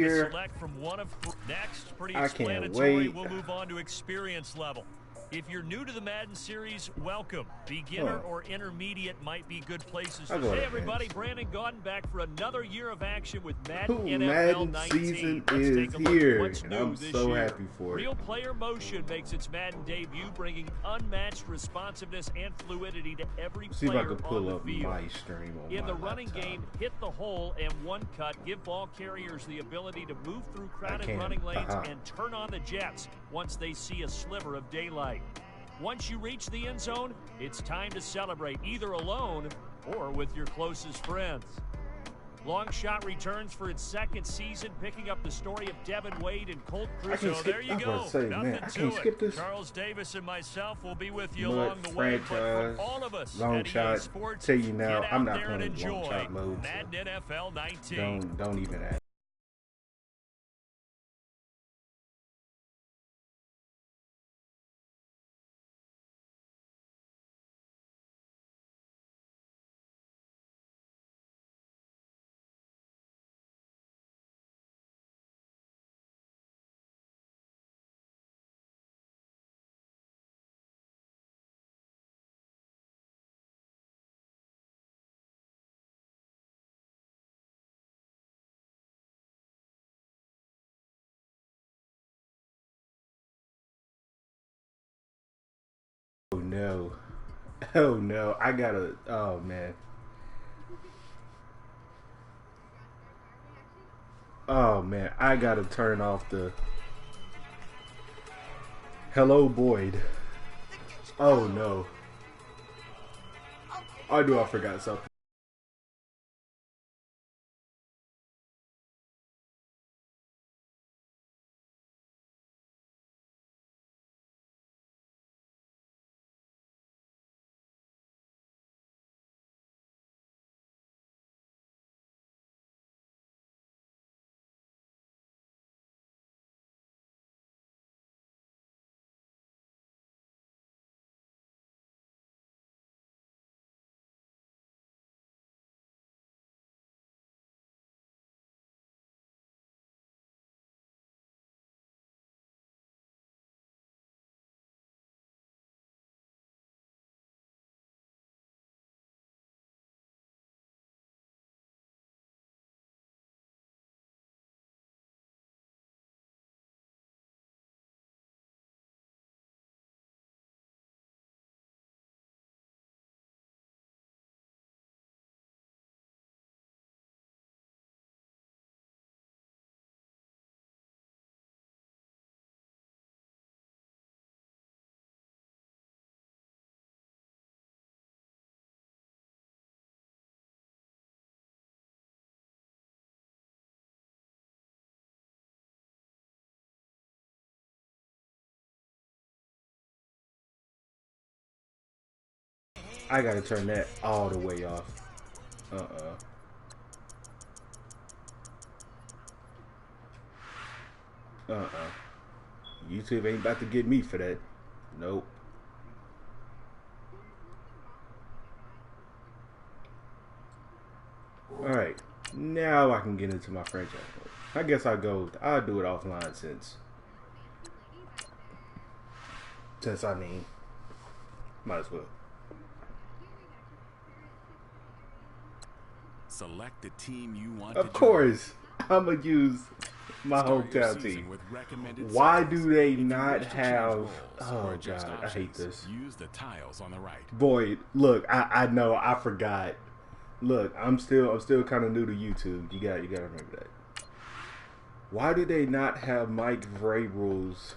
here. Select from one of next, pretty I can't explanatory. wait. We'll move on to experience level. If you're new to the Madden series, welcome. Beginner or intermediate might be good places to go Hey to everybody, Vince. Brandon Gaudin back for another year of action with Madden Ooh, NFL Madden 19. season Let's is take a look here, at what's and new I'm this so year. happy for it. Real player motion makes its Madden debut, bringing unmatched responsiveness and fluidity to every See if I player can on pull the up field. my stream on In my the running laptop. game, hit the hole and one cut, give ball carriers the ability to move through crowded can. running lanes and turn on the jets once they see a sliver of daylight. Once you reach the end zone, it's time to celebrate either alone or with your closest friends. Long Shot returns for its second season, picking up the story of Devin Wade and Colt Crusoe. There you go. Nothing to it. Charles Davis and myself will be with you along the way, but from all of us Long at Shot, EA Sports, tell you now, get I'm out not there and playing Long enjoy Shot mode. Madden NFL 19. Don't even ask. Oh no. Oh no. I gotta. Oh man. Oh man. I gotta turn off the. Hello, Boyd. Oh no. I knew I forgot something. I gotta turn that all the way off. YouTube ain't about to get me for that. Nope. Alright. Now I can get into my franchise mode. I guess I'll do it offline since I mean, might as well. Select the team you want. Of course, I'm gonna use my hometown team. Why do they not have? Oh God, I hate this. Use the tiles on the right. Boy, look, I know, I forgot. Look, I'm still kind of new to YouTube. You gotta remember that. Why do they not have Mike Vrabel's?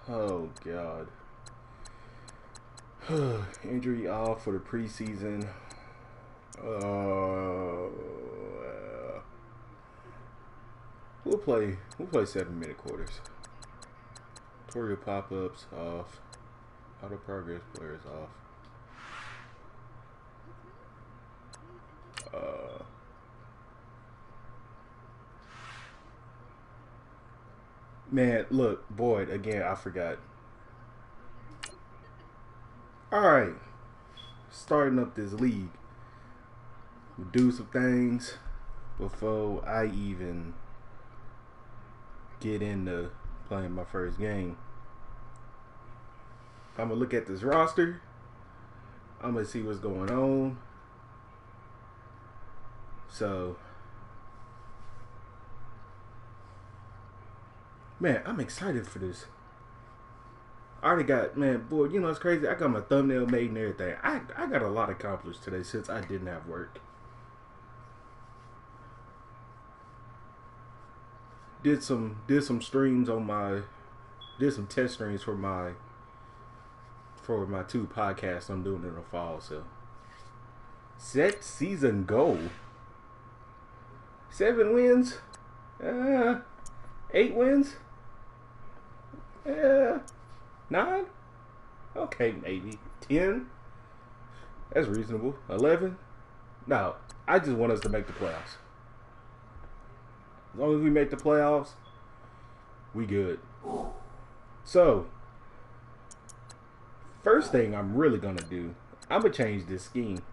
Oh God. Injury off for the preseason. We'll play 7-minute quarters. Tutorial pop-ups off. Auto progress players off. Man, look, Boyd again. I forgot. All right, starting up this league. We'll do some things before I even get into playing my first game. I'm gonna look at this roster. I'm gonna see what's going on. So, man, I'm excited for this. I already got, man, boy, you know it's crazy. I got my thumbnail made and everything. I got a lot accomplished today since I didn't have work. Did some streams on my, did some test streams for my 2 podcasts I'm doing in the fall. So, set season goal. 7 wins, 8 wins, 9. Okay, maybe 10. That's reasonable. 11. No, I just want us to make the playoffs. As long as we make the playoffs, we good. So, first thing I'm really going to do, I'm going to change this scheme.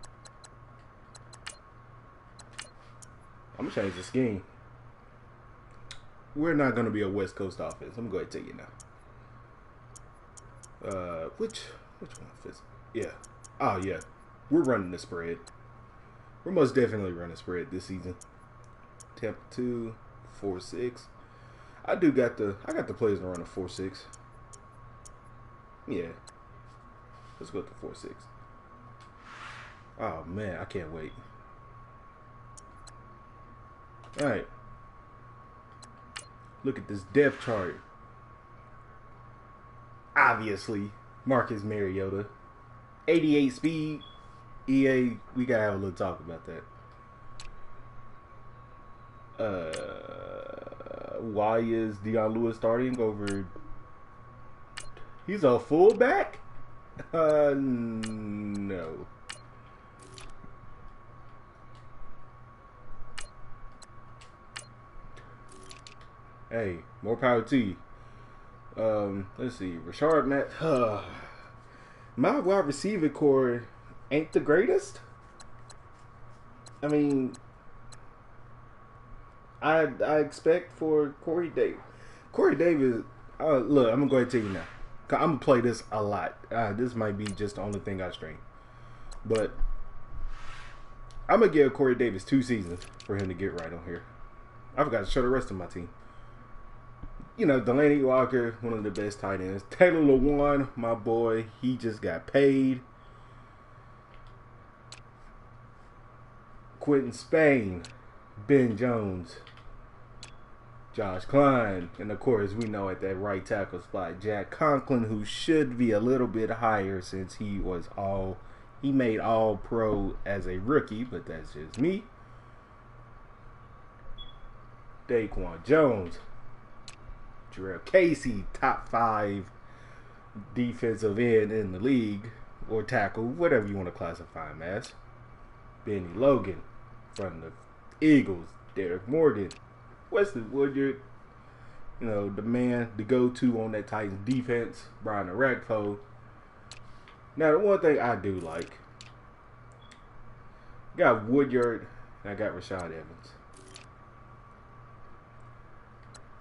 I'm going to change the scheme. We're not going to be a West Coast offense. I'm going to tell you now. Which one fits? Yeah. Oh, yeah. We're running the spread. We're most definitely running the spread this season. Tampa 2, 4-6. I got the players to run a 4-6. Yeah. Let's go to 4-6. Oh man, I can't wait. Alright. Look at this depth chart. Obviously, Marcus Mariota. 88 speed. EA, we gotta have a little talk about that. Why is Deion Lewis starting over? He's a fullback? No. Hey, more power to you. Let's see. Rashard Matt. My wide receiver core ain't the greatest. I mean, I expect for Corey Davis. Corey Davis, look, I'm going to go ahead and tell you now. I'm going to play this a lot. This might be just the only thing I stream. But I'm going to give Corey Davis 2 seasons for him to get right on here. I forgot to show the rest of my team. You know, Delaney Walker, one of the best tight ends. Taylor Lewan, my boy, he just got paid. Quentin Spain, Ben Jones, Josh Klein, and of course we know at that right tackle spot, Jack Conklin, who should be a little bit higher since he made all pro as a rookie, but that's just me. Daquan Jones, Jarrell Casey, top 5 defensive end in the league, or tackle, whatever you want to classify him as. Benny Logan from the Eagles, Derek Morgan, Wesley Woodyard, you know, the man, the go-to on that Titans defense, Brian Orakpo. Now, the one thing I do like, I got Woodyard, and I got Rashad Evans.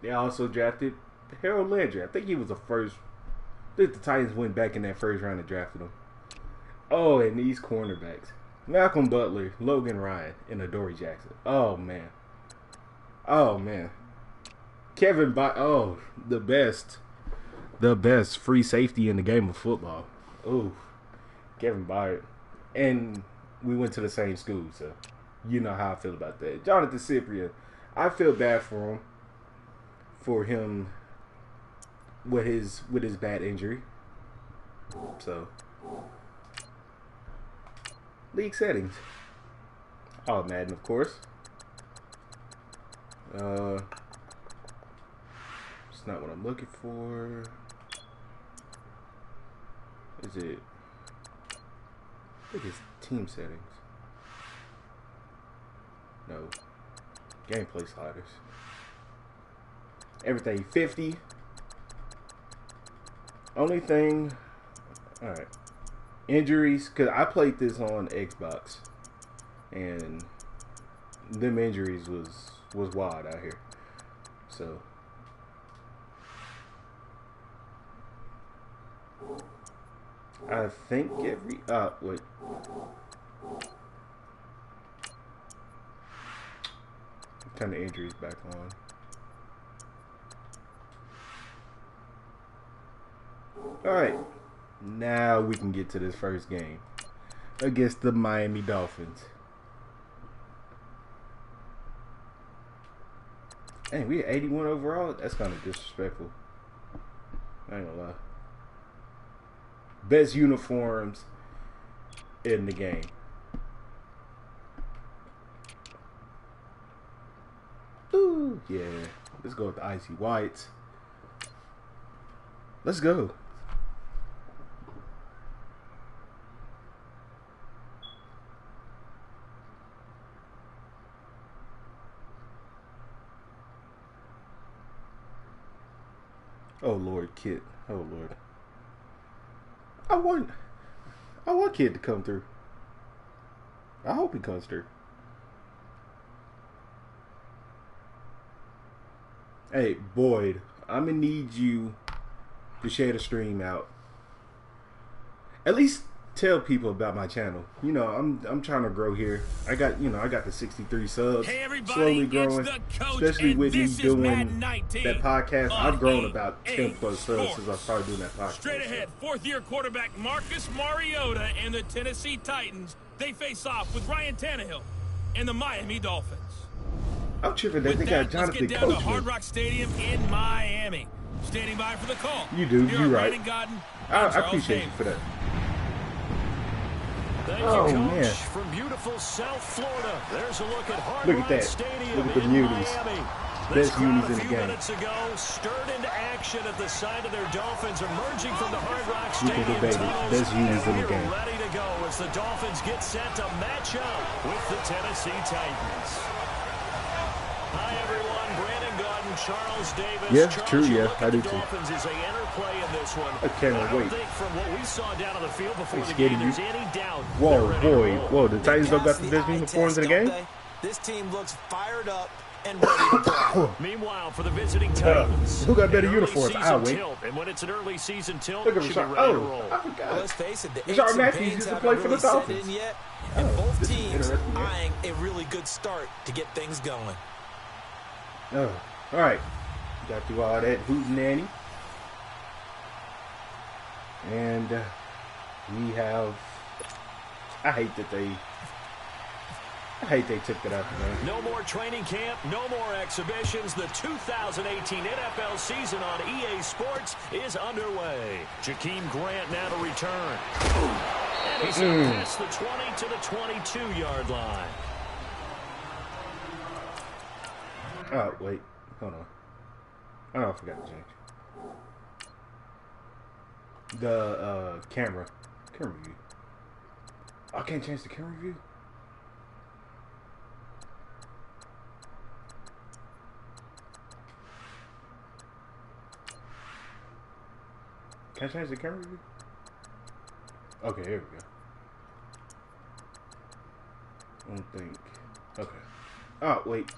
They also drafted Harold Landry. I think he was the first. I think the Titans went back in that first round and drafted him. Oh, and these cornerbacks. Malcolm Butler, Logan Ryan, and Adoree Jackson. Oh, man. Oh, man. Kevin Byard. The best free safety in the game of football. Oh, Kevin Byard. And we went to the same school, so you know how I feel about that. Jonathan Cyprien. I feel bad for him with his bad injury. So, league settings. Oh, Madden, of course. It's not what I'm looking for. Is it? I think it's team settings. No. Gameplay sliders. Everything 50. Only thing. Alright. Injuries. Because I played this on Xbox. And them injuries was wild out here. So. I think every wait. Turn the injuries back on. Alright. Now we can get to this first game against the Miami Dolphins. Hey, we had 81 overall? That's kind of disrespectful. I ain't gonna lie. Best uniforms in the game. Ooh, yeah. Let's go with the icy whites. Let's go. Oh Lord, Kid. Oh Lord. I want Kid to come through. I hope he comes through. Hey, Boyd, I'm gonna need you to share the stream out. At least tell people about my channel. You know, I'm trying to grow here. I got the 63 subs. Hey everybody, slowly growing. it's the coach, Especially and with me this is doing Madden 19 that podcast. on I've grown about EA 10 plus subs Sports. since I started doing that podcast. Straight ahead, fourth-year quarterback Marcus Mariota and the Tennessee Titans. They face off with Ryan Tannehill and the Miami Dolphins. I'm tripping that With they that, got let's Jonathan get down to Hard Coachman. Rock Stadium in Miami. Standing by for the call. You do, Here you're are right. Brandon Godden I and Charles appreciate you Davis. for that. Thank Oh, you, Coach. man. From beautiful South Florida, there's a look at Hard Look at Rock that. Stadium Look at the in muties. Miami. Best This crowd unis a in the few game. minutes ago stirred into action at the side of their Dolphins emerging from the Hard Rock You can Stadium debate it. tunnels. Best unis in And the we're game. ready to go as the Dolphins get set to match up with the Tennessee Titans. Hi, everyone. Brandon Godden, Charles Davis. Yeah, Charles, true, you yeah, look I at do the too. Dolphins as they enter play in this one. I cannot I don't wait. think from what we saw down on the field before They the scared game, of you? there's any doubt. Whoa, they're ready to boy. roll. Whoa, the Titans don't got Pass the the best eye uniforms in the test, game? don't they? This team looks fired up and ready to play. Meanwhile, for the visiting Titans, Who got better an uniforms? early I'll season wait. tilt, and when it's an early season tilt, Look it at should be Rashard. ready to Oh, roll. I Well, forgot. let's face it, the Rashard aches and Matthews pains used to haven't play for the really set Dolphins. in yet, and both this is teams interesting, yeah. eyeing a really good start to get things going. Oh, all right. Got through all that hootenanny. And we have... I hate they took that out the game. No more training camp, no more exhibitions. The 2018 NFL season on EA Sports is underway. Jakeem Grant now to return. And he's past the 20 to the 22-yard line. Oh, wait. Hold on. Oh, I forgot to change. The camera view. I can't change the camera view? Can I change the camera view? Okay, here we go. I don't think. Okay. Oh, wait.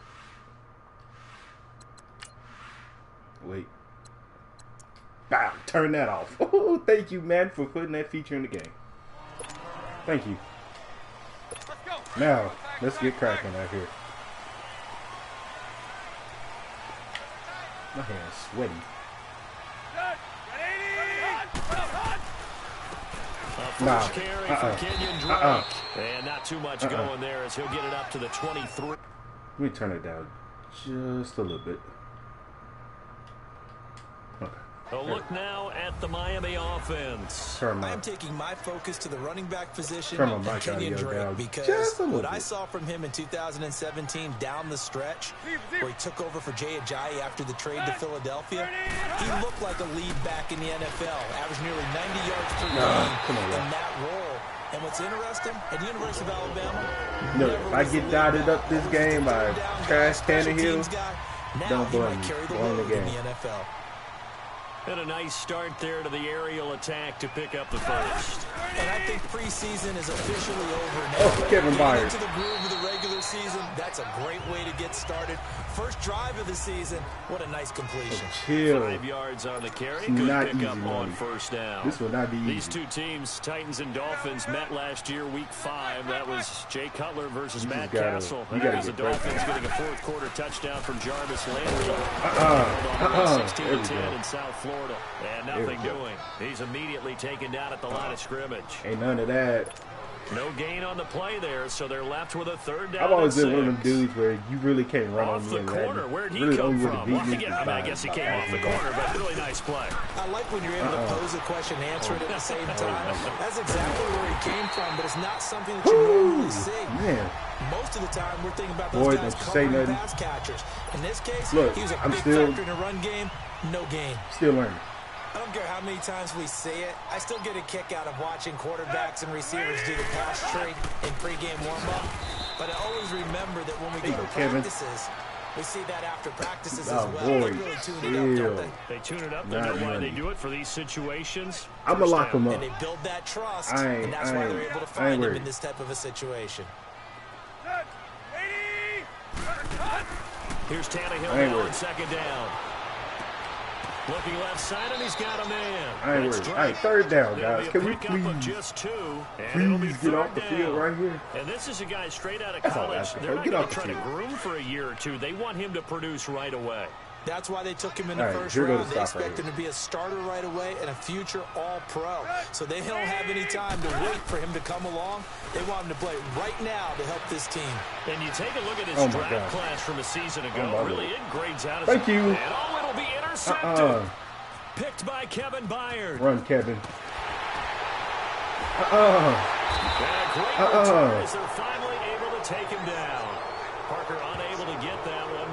Wait. Bow. Turn that off. Oh, thank you, man, for putting that feature in the game. Thank you. Now, let's get cracking out here. My hand's sweaty. First carry for Kenyon Drake. And not too much going there as he'll get it up to the 23. Let me turn it down just a little bit. Okay. A look now at the Miami offense. Turn my, I'm taking my focus to the running back position Turn my and mic Kenyon audio down Drake because just a little what I bit. saw from him in 2017 down the stretch, where he took over for Jay Ajayi after the trade to Philadelphia, he looked like a lead back in the NFL, averaged nearly 90 yards per game come on, in man. that role. And what's interesting, at the University of Alabama, No, never if I was get the dotted lead up this back, game by always the third down guy, Trash special teams Tannehill, guy. Now don't he blame might me. carry the Blame the load in game. the NFL. And a nice start there to the aerial attack to pick up the first. And I think preseason is officially over now. Oh, Kevin Byard. Into the groove of the regular season, that's a great way to get started. First drive of the season, what a nice completion. Chill. 5 yards on the carry. It's Good not pickup easy, on man. first down. This will not be easy. These two teams, Titans and Dolphins, met last year, Week 5. That was Jay Cutler versus Matt Castle. And that was the Dolphins getting a fourth-quarter touchdown from Jarvis Landry. 16-10 in South Florida. And nothing doing. He's immediately taken down at the line of scrimmage. Ain't none of that. No gain on the play there, so they're left with a third down. I've always been one of them 6. dudes where you really can't run Off on the me. corner. Where'd he really come only from? Well, beat me I guess he came off the corner, but really nice play. I like when you're able to pose a question and answer it at the same time. That's exactly where he came from, but it's not something that you normally see. Man. Most of the time, we're thinking about those guys covering pass catchers. In this case, look, he was a I'm big still, factor in the run game, no gain. Still learning. I don't care how many times we see it. I still get a kick out of watching quarterbacks and receivers do the pass tree in pregame warm-up. But I always remember that when we go to practices, we see that after practices as well. They really tune it up, don't they? They tune it up. They know why they do it for these situations. I'm going to lock them up. And they build that trust, and that's why they're able to find him in this type of a situation. Here's Tannehill now on second down. Looking left side, and he's got a man. I ain't worried. All right, third down, guys. Can we please get off the field right here? And this is a guy straight out of college. They're not going to try to groom for a year or two. They want him to produce right away. That's why they took him in the first round. They expect him to be a starter right away and a future all-pro. So they don't have any time to wait for him to come along. They want him to play right now to help this team. And you take a look at his draft class from a season ago. Really, it grades out as Thank you. And it'll be intercepted. Picked by Kevin Byard. Run, Kevin. And a great return as they're finally able to take him down. Parker unable to get that one.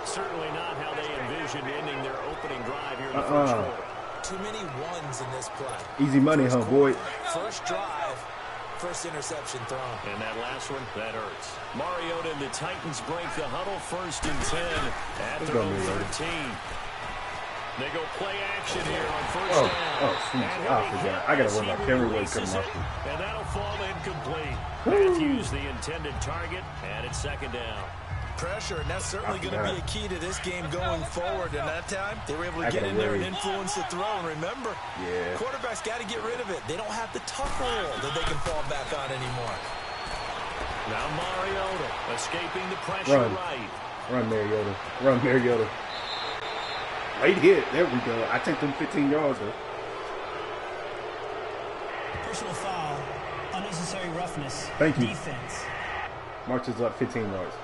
Certainly not how they envisioned ending their opening drive here in the first quarter. Too many ones in this play. Easy money, huh, boy? First drive, first interception thrown. And that last one, that hurts. Mariota and the Titans break the huddle, 1st and 10 at their own 13. They go play action here on first down. Oh, sweet. I forgot. I got to worry about Henry Wade coming off. And that'll fall incomplete. Matthews the intended target, and it's second down. Pressure, and that's certainly going to be a key to this game going forward. And that time, they were able to get in there and influence the throw. And remember, quarterbacks got to get rid of it. They don't have the tough roll that they can fall back on anymore. Now Mariota escaping the pressure right. Run, Mariota. Run, Mariota. Late hit. There we go. I take them 15 yards, though. Personal foul. Unnecessary roughness. Thank you. Defense. Marches up 15 yards.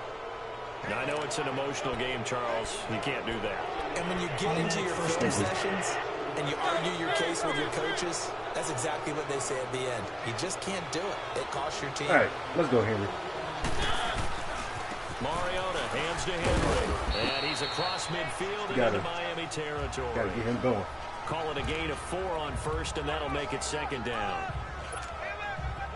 Now, I know it's an emotional game, Charles. You can't do that. And when you get into your film sessions and you argue your case with your coaches, that's exactly what they say at the end. You just can't do it. It costs your team. All right, let's go, Henry. Mariota hands to Henry. And he's across midfield and into Miami territory. Got to get him going. Call it a gain of 4 on first, and that'll make it second down.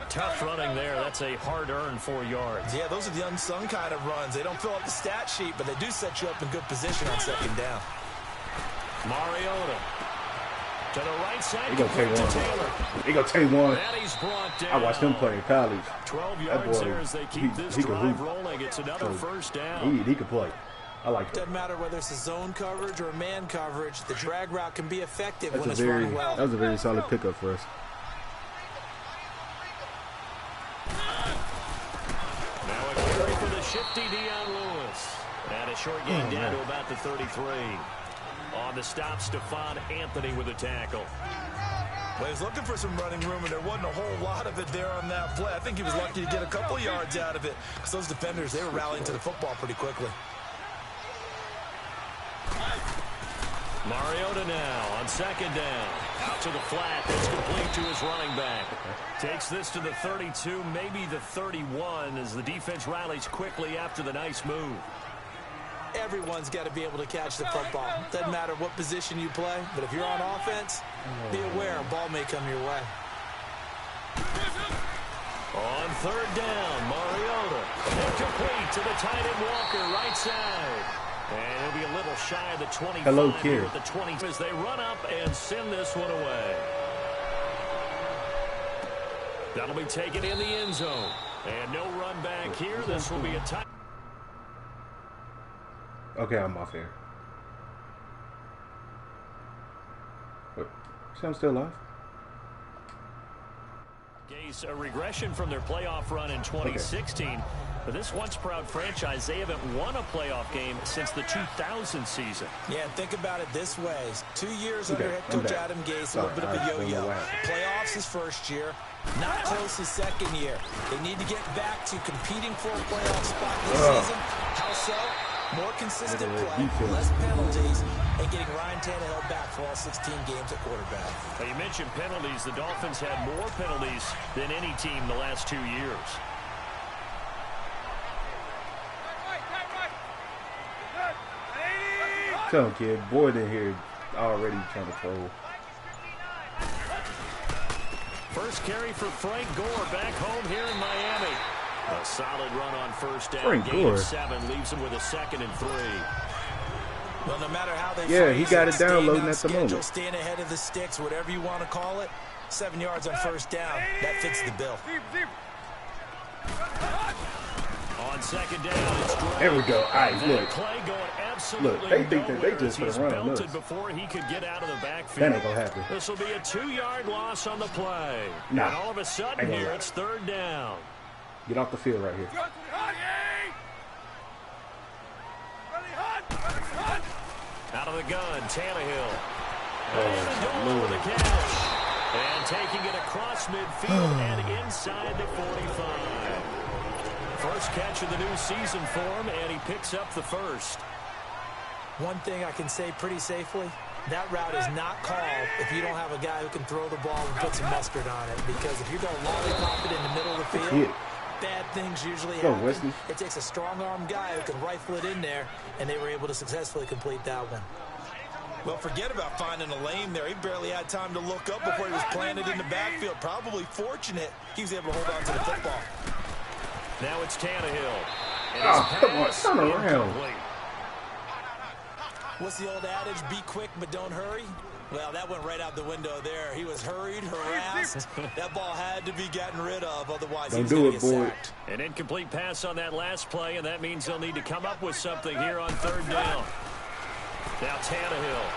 Tough running there. That's a hard-earned 4 yards. Yeah, those are the unsung kind of runs. They don't fill up the stat sheet, but they do set you up in good position on second down. Mariota to the right side. He gonna take one. He gonna take one. And he's brought down. I watched him play in college. 12 yards there as they keep this drive rolling. It's another first down. He can play. I like that. Doesn't matter whether it's a zone coverage or a man coverage. The drag route can be effective when it's run well. That was a very solid pickup for us. Now a carry for the shifty Dion Lewis. And a short gain down to about the 33. On the stop, Stephon Anthony with a tackle. Well, he was looking for some running room, and there wasn't a whole lot of it there on that play. I think he was lucky to get a couple of yards out of it, because those defenders, they were rallying to the football pretty quickly. Mariota now on second down. Out to the flat. That's complete to his running back. Takes this to the 32, maybe the 31, as the defense rallies quickly after the nice move. Everyone's got to be able to catch the football. Doesn't matter what position you play, but if you're on offense, be aware a ball may come your way. On third down, Mariota. Incomplete to the tight end Walker, right side. And it'll be a little shy of the 25 Hello, here kid. at the 20 as they run up and send this one away. That'll be taken in the end zone. And no run back here. This will be a tie. Okay, I'm off here. What? I'm still alive? Gaze a regression from their playoff run in 2016. Okay. For this once-proud franchise, they haven't won a playoff game since the 2000 season. Yeah, think about it this way. 2 years under head coach Adam Gase, a little bit of a yo-yo. Playoffs his first year, not close his second year. They need to get back to competing for a playoff spot this season. How so? More consistent play, less penalties, and getting Ryan Tannehill back for all 16 games at quarterback. Now you mentioned penalties. The Dolphins had more penalties than any team the last 2 years. Tell him, kid. Boyd in here already trying to troll. First carry for Frank Gore back home here in Miami. A solid run on first down. Frank Gain Gore. of 7 leaves him with a 2nd and 3. Well, no matter how they he got it downloading at the moment. Staying ahead of the sticks, whatever you want to call it. 7 yards on first down. That fits the bill. On second down, it's Dre. There we go. All right, look. Play going absolutely Look, they think that they just he's gonna run belted this. before he could get out of the backfield. That ain't gonna happen. This will be a 2-yard loss on the play. Nah. And all of a sudden Ain't here, gonna it's 3rd down. Get off the field right here. Out of the gun, Tannehill. Oh, Lord. Lord. The catch. And taking it across midfield and inside the 45. First catch of the new season for him, and he picks up the first. One thing I can say pretty safely, that route is not called if you don't have a guy who can throw the ball and put some mustard on it. Because if you're going to lollipop it in the middle of the field, bad things usually happen. Wesley. It takes a strong-arm guy who can rifle it in there, and they were able to successfully complete that one. Well, forget about finding a lane there. He barely had time to look up before he was planted in the backfield. Probably fortunate he was able to hold on to the football. Now it's Tannehill. Oh, come on. Turn around. What's the old adage? Be quick, but don't hurry. Well, that went right out the window there. He was hurried, harassed. That ball had to be gotten rid of, otherwise he was going to get sacked. An incomplete pass on that last play, and that means they'll need to come up with something here on 3rd down. Now Tannehill.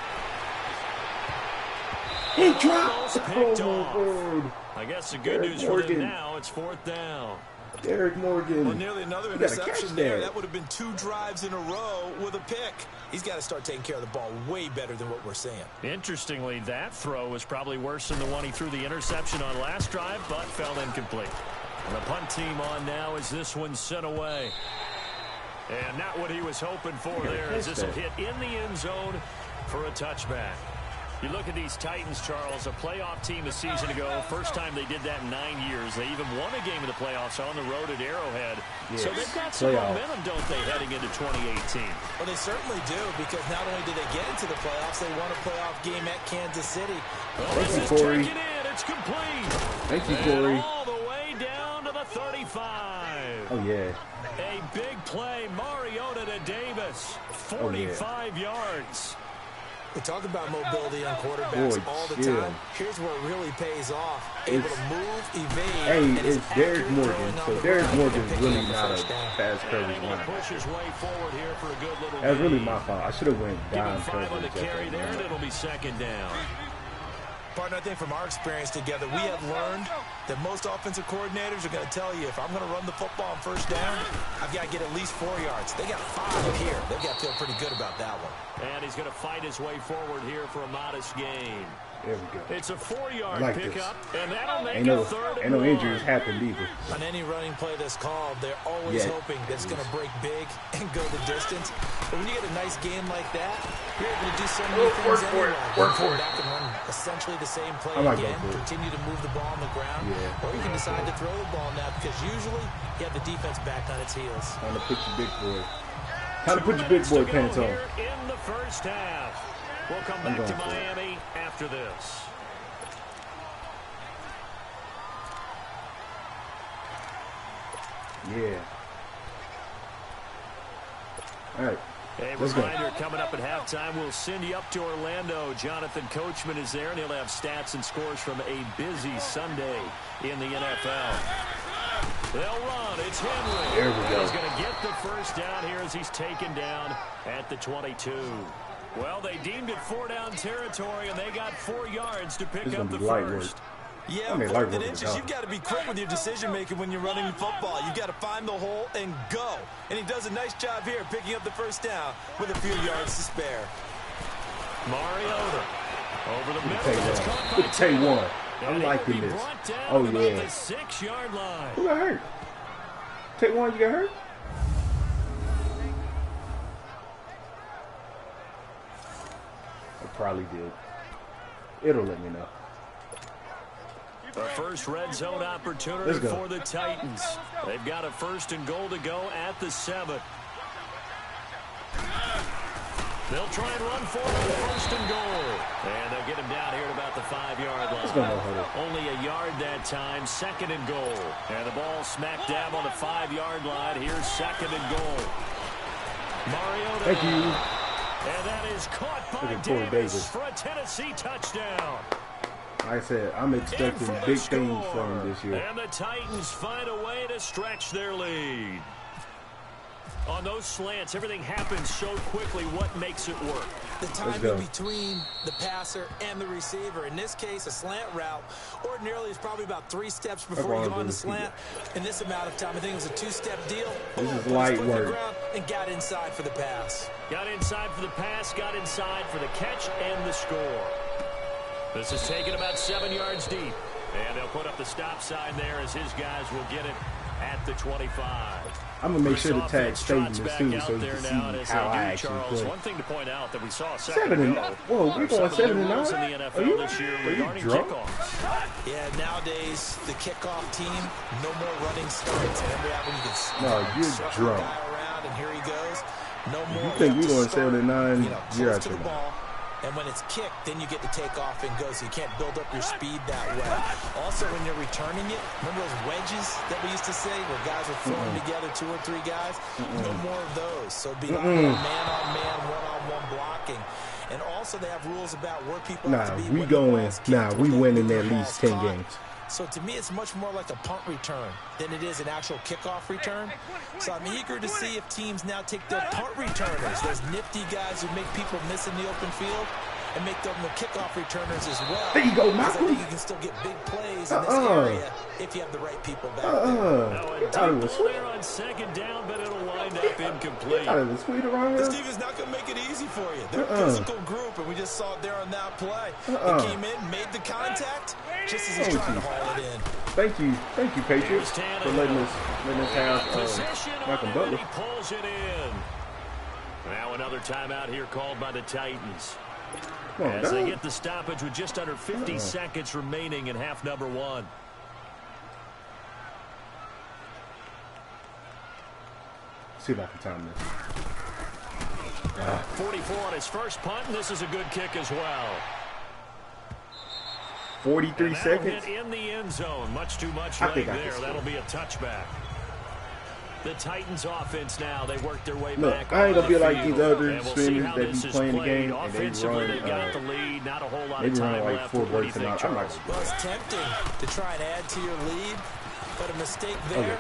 He dropped. Picked Oh, off. my Lord. I guess the good news for them now, it's 4th down. Derek Morgan. Well, nearly another interception there. That would have been 2 drives in a row with a pick. He's got to start taking care of the ball way better than what we're seeing. Interestingly, that throw was probably worse than the one he threw the interception on last drive, but fell incomplete. And the punt team on now as this one's sent away. And not what he was hoping for there, as this will hit in the end zone for a touchback. You look at these Titans, Charles, a playoff team a season ago. First time they did that in 9 years. They even won a game in the playoffs on the road at Arrowhead. Yes. So they've got some momentum, don't they, heading into 2018? Well, they certainly do, because not only did they get into the playoffs, they won a playoff game at Kansas City. Well, this is taken in. It's complete. Thank you, Corey. And all the way down to the 35. Oh, yeah. A big play. Mariota to Davis. 45 yards. We talk about mobility on quarterbacks all the time. Here's where it really pays off. Able to move, evade. Hey, it's Derek Morgan. So Derek Morgan's really not a fast coverage line. That's really my fault. I should have went down coverage. Carry there, and it'll be 2nd down. Partner, I think from our experience together, we have learned that most offensive coordinators are going to tell you, if I'm going to run the football on first down, I've got to get at least 4 yards. They got 5 here. They've got to feel pretty good about that one. And he's going to fight his way forward here for a modest gain. There we go. It's a 4-yard pickup, and that'll make ain't it 3rd and 1. No injuries happened either. On any running play that's called, they're always hoping that it's going to break big and go the distance. But when you get a nice game like that, you're able to do so many things anyway. Work for it. Back and run essentially the same play again, continue to move the ball on the ground, or you can decide to throw the ball now, because usually you have the defense back on its heels. Time to put your big boy. Time to put your big boy pants on. In the first half. We'll come back to Miami after this. Yeah. All right. A reminder coming up at halftime, we'll send you up to Orlando. Jonathan Coachman is there, and he'll have stats and scores from a busy Sunday in the NFL. They'll run. It's Henry. There we go. He's going to get the first down here as he's taken down at the 22. Well, they deemed it 4-down territory, and they got 4 yards to pick up the first. Yeah, 4th and inches, you've got to be quick with your decision-making when you're running the football. You've got to find the hole and go. And he does a nice job here picking up the first down with a few yards to spare. Mariota over the middle. It's caught by Taylor. I'm liking this. Oh, yeah. The 6-yard line. Who got hurt? Take one, you got hurt? I probably did. It'll let me know. The first red zone opportunity for the Titans. They've got a 1st and goal to go at the 7. They'll try and run for it on 1st and goal. And they'll get him down here at about the 5-yard line. Only a yard that time, 2nd and goal. And the ball smack dab on the 5-yard line. Here's 2nd and goal. Mariota. Thank you. And that is caught by Davis for a Tennessee touchdown. Like I said, I'm expecting big things from him this year. And the Titans find a way to stretch their lead. On those slants, everything happens so quickly. What makes it work? The timing between the passer and the receiver. In this case, a slant route ordinarily is probably about 3 steps before you go on the slant. In this amount of time, I think it was a 2-step deal. This is light work. And got inside for the pass. Got inside for the pass, got inside for the catch and the score. This is taken about 7 yards deep. And they'll put up the stop sign there as his guys will get it at the 25. I'm going to make sure to tag statements too so you can see how I actually play. One thing to point out that we saw 7 and 9. Whoa, we're going 7 and 9? Are you drunk? Yeah, nowadays, the kickoff team, no more running starts. And every time you can see you're drunk. Around, and here he goes. No more. You think we're going 7 and 9? You're out your mind. And when it's kicked, then you get to take off and go, so you can't build up your speed that way. Also, when you're returning it, remember those wedges that we used to say where guys were throwing together 2 or 3 guys? No more of those. So it'd be like man-on-man, one-on-one blocking. And also, they have rules about where people have to be. We winning at least 10 games. So to me, it's much more like a punt return than it is an actual kickoff return. So I'm eager to see if teams now take their punt returners, those nifty guys who make people miss in the open field, and make them the kickoff returners as well. There you go, I Malcolm. think you can still get big plays in this area if you have the right people back there. I thought it was sweet. On 2nd down, but it'll wind up incomplete. I thought it was sweet around here. This team is not going to make it easy for you. They're a physical group, and we just saw it there on that play. He came in, made the contact, just as he's trying to haul it in. Thank you, Patriots, for letting us have Malcolm Butler. He pulls it in. Now another timeout here called by the Titans. As they get the stoppage with just under 50 seconds remaining in half number 1. See if I can time this. 44 on his first punt, and this is a good kick as well. 43 seconds. Hit in the end zone. Much too much leg there. That'll be a touchback. The Titans offense now, they work their way back. I ain't gonna be like these other streamers that be playing the game and they run. They got the lead. Not a whole lot they of time run like left. 4 breaks an hour. I'm like, well, it's tempting to try and add to your lead, but a mistake there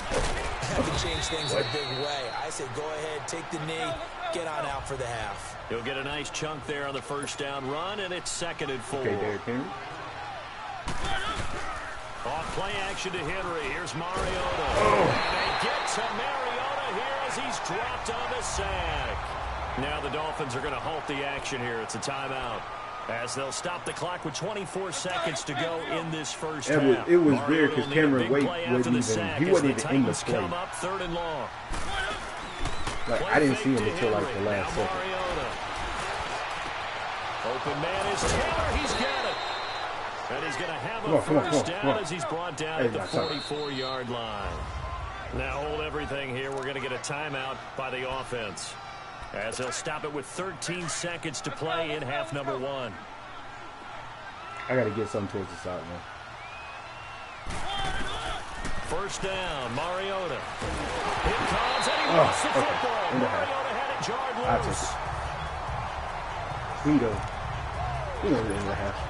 can change things in a big way. I say go ahead, take the knee, get on out for the half. He'll get a nice chunk there on the first down run, and it's 2nd and 4. Okay, Derrick Henry. Off play action to Henry. Here's Mariota. And they get to Mariota here as he's dropped on the sack. Now the Dolphins are going to halt the action here. It's a timeout. As they'll stop the clock with 24 seconds to go in this first half. It was weird because Cameron Wake wasn't even, he wasn't even in the play. Come up 3rd and long. Like, I didn't see him until like the last second. Open man is Taylor. He's got it. And he's going to have a first down as he's brought down at the 44-yard line. Now hold everything here. We're going to get a timeout by the offense, as they'll stop it with 13 seconds to play in half number 1. I got to get something towards the side, man. First down, Mariota. Here comes, and he lost the football. Mariota had it jarred I'll take loose. it. We can go. We can go to the end of the half.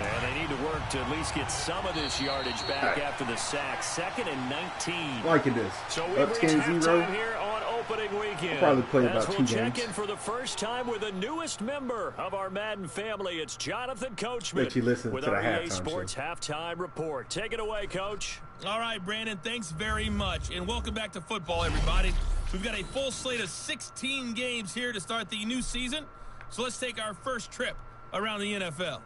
And they need to work to at least get some of this yardage back after the sack. 2nd and 19. Liking this. So we Up reach 10-0. halftime here on opening weekend. I'll probably play about As 2 we'll check games. in for the first time with the newest member of our Madden family. It's Jonathan Coachman Bet you listen with to the our EA halftime Sports show. halftime report. Take it away, Coach. All right, Brandon, thanks very much. And welcome back to football, everybody. We've got a full slate of 16 games here to start the new season. So let's take our first trip around the NFL.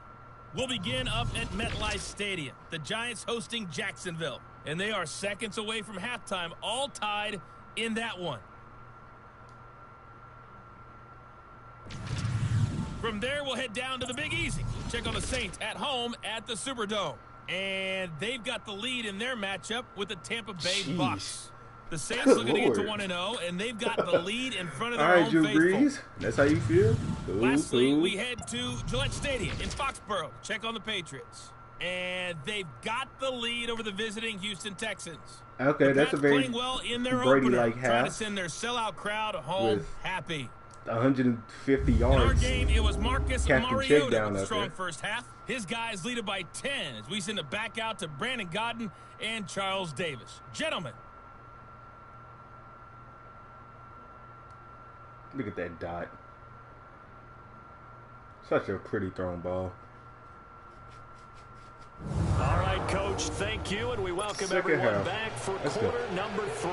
We'll begin up at MetLife Stadium. The Giants hosting Jacksonville. And they are seconds away from halftime, all tied in that one. From there, we'll head down to the Big Easy. Check on the Saints at home at the Superdome. And they've got the lead in their matchup with the Tampa Bay Bucks. The Saints looking to get to 1-0, and they've got the lead in front of their own Drew faithful. Brees. That's how you feel? Lastly, we head to Gillette Stadium in Foxborough. Check on the Patriots. And they've got the lead over the visiting Houston Texans. Okay, that's a very playing well in their Brady-like opener, trying to half send their sellout crowd home with happy. 150 In our yards. game, it was Marcus Captain Check Mariota down with a up strong there. first half. His guys lead it by 10 as we send it back out to Brandon Godden and Charles Davis. Gentlemen. Look at that dot. Such a pretty thrown ball. All right, Coach, thank you, and we welcome Second everyone half. back for Let's go. quarter number 3.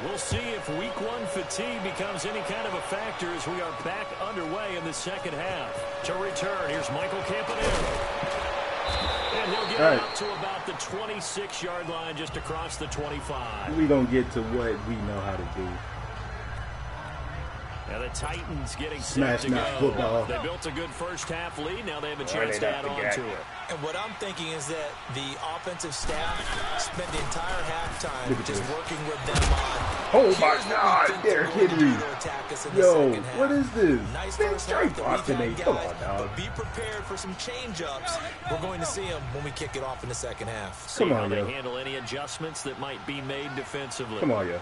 We'll see if Week 1 fatigue becomes any kind of a factor as we are back underway in the second half. To return, here's Michael Campanella. And he'll get out to about the 26-yard line, just across the 25. We're going to get to what we know how to do. Now the Titans getting Smash set to mouth go. football. They built a good first half lead. Now they have a chance to add on to it. And what I'm thinking is that the offensive staff spent the entire halftime just working with them on. Oh my God, Derrick Henry. Yo, what is this? Nice Man, first straight half that Boston we've eight. had, Come guys, on, dog. but be prepared for some change-ups. We're going to see them when we kick it off in the second half. See Come how on, they yo. handle any adjustments that might be made defensively. Come on, yo.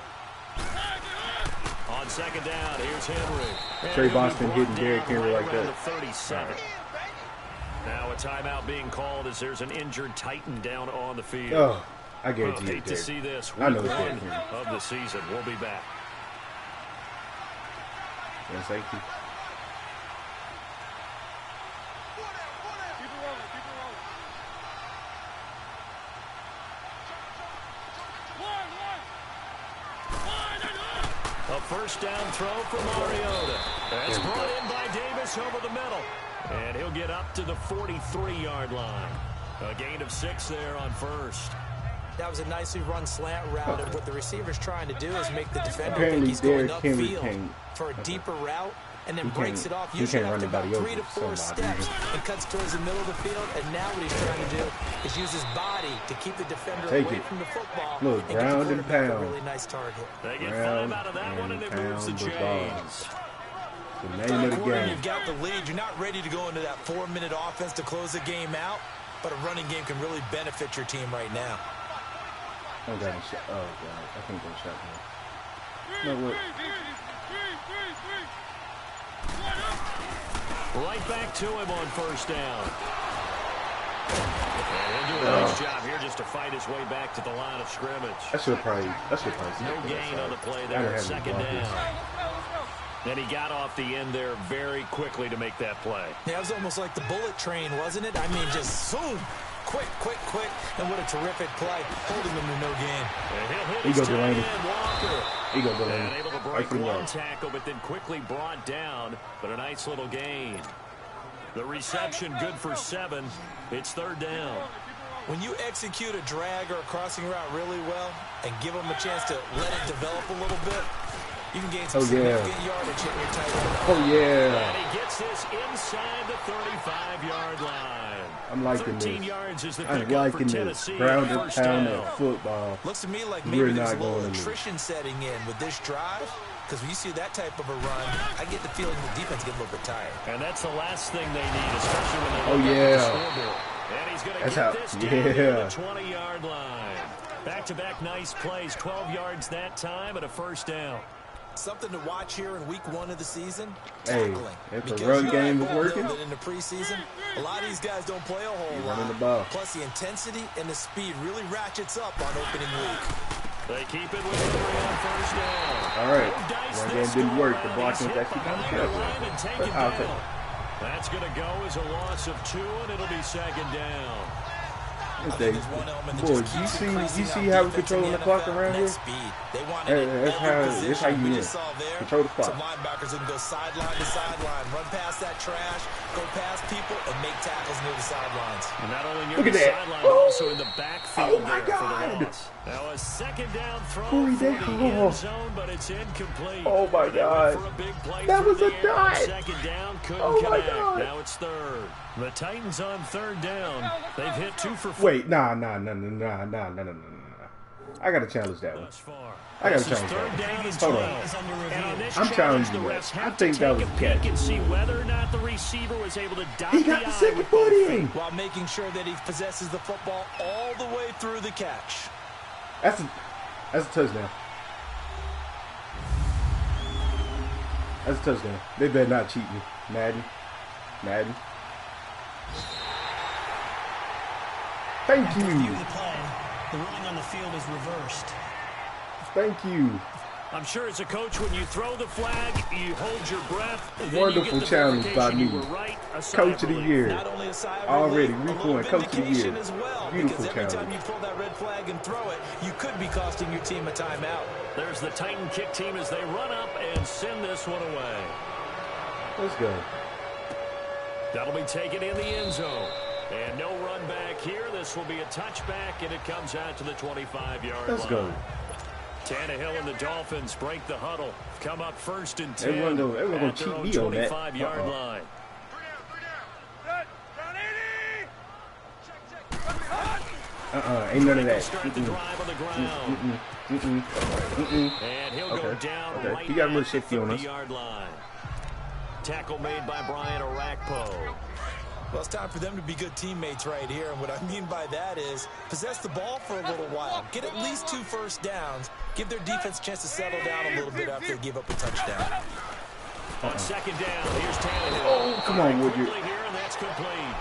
On second down, here's Henry. Trey And he'll be Boston brought hitting Derrick down Henry right like around that. the 37. Now a timeout being called as there's an injured Titan down on the field. Oh, I Well, guarantee you, hate to Derrick. see this. I know Week it's 1 Derrick Henry. of the season. We'll be back. Yeah, safety. A first down throw from Mariota. That's brought in by Davis over the middle. And he'll get up to the 43-yard line. A gain of 6 there on first. That was a nicely run slant route, and what the receiver's trying to do is make the defender Apparently think he's going Derrick Henry upfield can't- for a deeper route, and then He breaks can't- it off he usually can't after run about anybody 3 to 4 over steps somebody. and cuts towards the middle of the field. And now what he's trying to do is use his body to keep the defender Take away it. from the football Look, and get the ground and quarterback a pound. really nice target. They get Ground 5 out of that one, and it and moves the pound the chains. The name of the Quarter, game. you've got the lead. You're not ready to go into that 4-minute offense to close the game out, but a running game can really benefit your team right now. Oh, God, shot. Oh, God. I can't go shot now. No, what? Right back to him on first down. And he'll do a nice job here just to fight his way back to the line of scrimmage. I should probably No gain on the play there. Second down. And he got off the end there very quickly to make that play. Yeah, it was almost like the bullet train, wasn't it? I mean, just zoom. Quick, quick, quick. And what a terrific play. Holding him to no gain. And he'll hit He his go tight Delaney. end, Walker. He go And Delaney. able to Right break for the one yard. tackle, but then quickly brought down. But a nice little gain. The reception good for 7. It's third down. When you execute a drag or a crossing route really well and give them a chance to let it develop a little bit, you can gain some significant yardage hitting your tight end. Oh, yeah. And he gets this inside the 35-yard line. I'm liking 13 this. yards is the I'm pickup for liking this. Tennessee. Ground and First pound down. at football. Looks to me like We're maybe there's a not little going to lose. attrition setting in with this drive, because when you see that type of a run, I get the feeling the defense gets a little bit tired. And that's the last thing they need, especially when they Oh, look up at the yeah. scoreboard. And he's going to That's get how- this down near yeah. the 20-yard line. Back-to-back nice plays, 12 yards that time, and a first down. Something to watch here in week 1 of the season. Hey, Tackling. if the Because run you game know is working, that in the preseason, a lot of these guys don't play a whole you're lot. running the ball. Plus, the intensity and the speed really ratchets up on opening week. They keep it with 3 on first down. All right, run game didn't work. The blocking was actually kind of careful, but I'll take it. That's going to go as a loss of 2, and it'll be second down. Boy, you see how we controlling the clock around here? That's how you win. Control the clock. Some linebackers can go sideline to sideline, run past that trash, go past people, and make tackles near the sidelines. And not only Look near at the that. sideline, but also in the backfield Oh my there for the God. loss. Now a second down throw Corey for the Dale. end zone, but it's incomplete. Oh my They went God. for a big play That through was a the air on dot. second down, couldn't Oh my connect. God. Now it's third. The Titans on third down. They've hit 2 for 4 Wait, nah. I gotta challenge that one. thus far. I gotta This is challenge third that down one. and Hold 12. on. Is under And on review. this I'm challenge, challenging the that. refs I have think to that take was a a peek catch. and see whether or not the receiver was able to dot He the got the I second with foot both in. feet. While making sure that he possesses the football all the way through the catch. That's a touchdown. That's a touchdown. They better not cheat me. Madden. Thank After review you. of the play, the ruling on the field is reversed. Thank you. I'm sure as a coach, when you throw the flag, you hold your breath. Then Wonderful you get the challenge by verification you me. were right, a sigh Coach of the relief. year. Not only a sigh of Already, relief, week a little 1, Coach of the vindication Year. as well, Beautiful because every time challenge. you pull that red flag and throw it, you could be costing your team a timeout. There's the Titan kick team as they run up and send this one away. Let's go. That'll be taken in the end zone. And no run back here. This will be a touchback, and it comes out to the 25-yard line. Let's go. Tannehill and the Dolphins break the huddle. Come up first and 10 Everyone gonna at their cheat own me on that. 25-yard line. Ain't none of that. Start the drive on the ground. And he'll go down Okay. right He got a little at the shifty on us. 30-yard line. Tackle made by Brian Orakpo. Well, it's time for them to be good teammates right here, and what I mean by that is possess the ball for a little while, get at least 2 first downs, give their defense a chance to settle down a little bit after they give up a touchdown. On second down, here's Tannehill. Oh, come on, Woodard. Quickly here, and that's complete.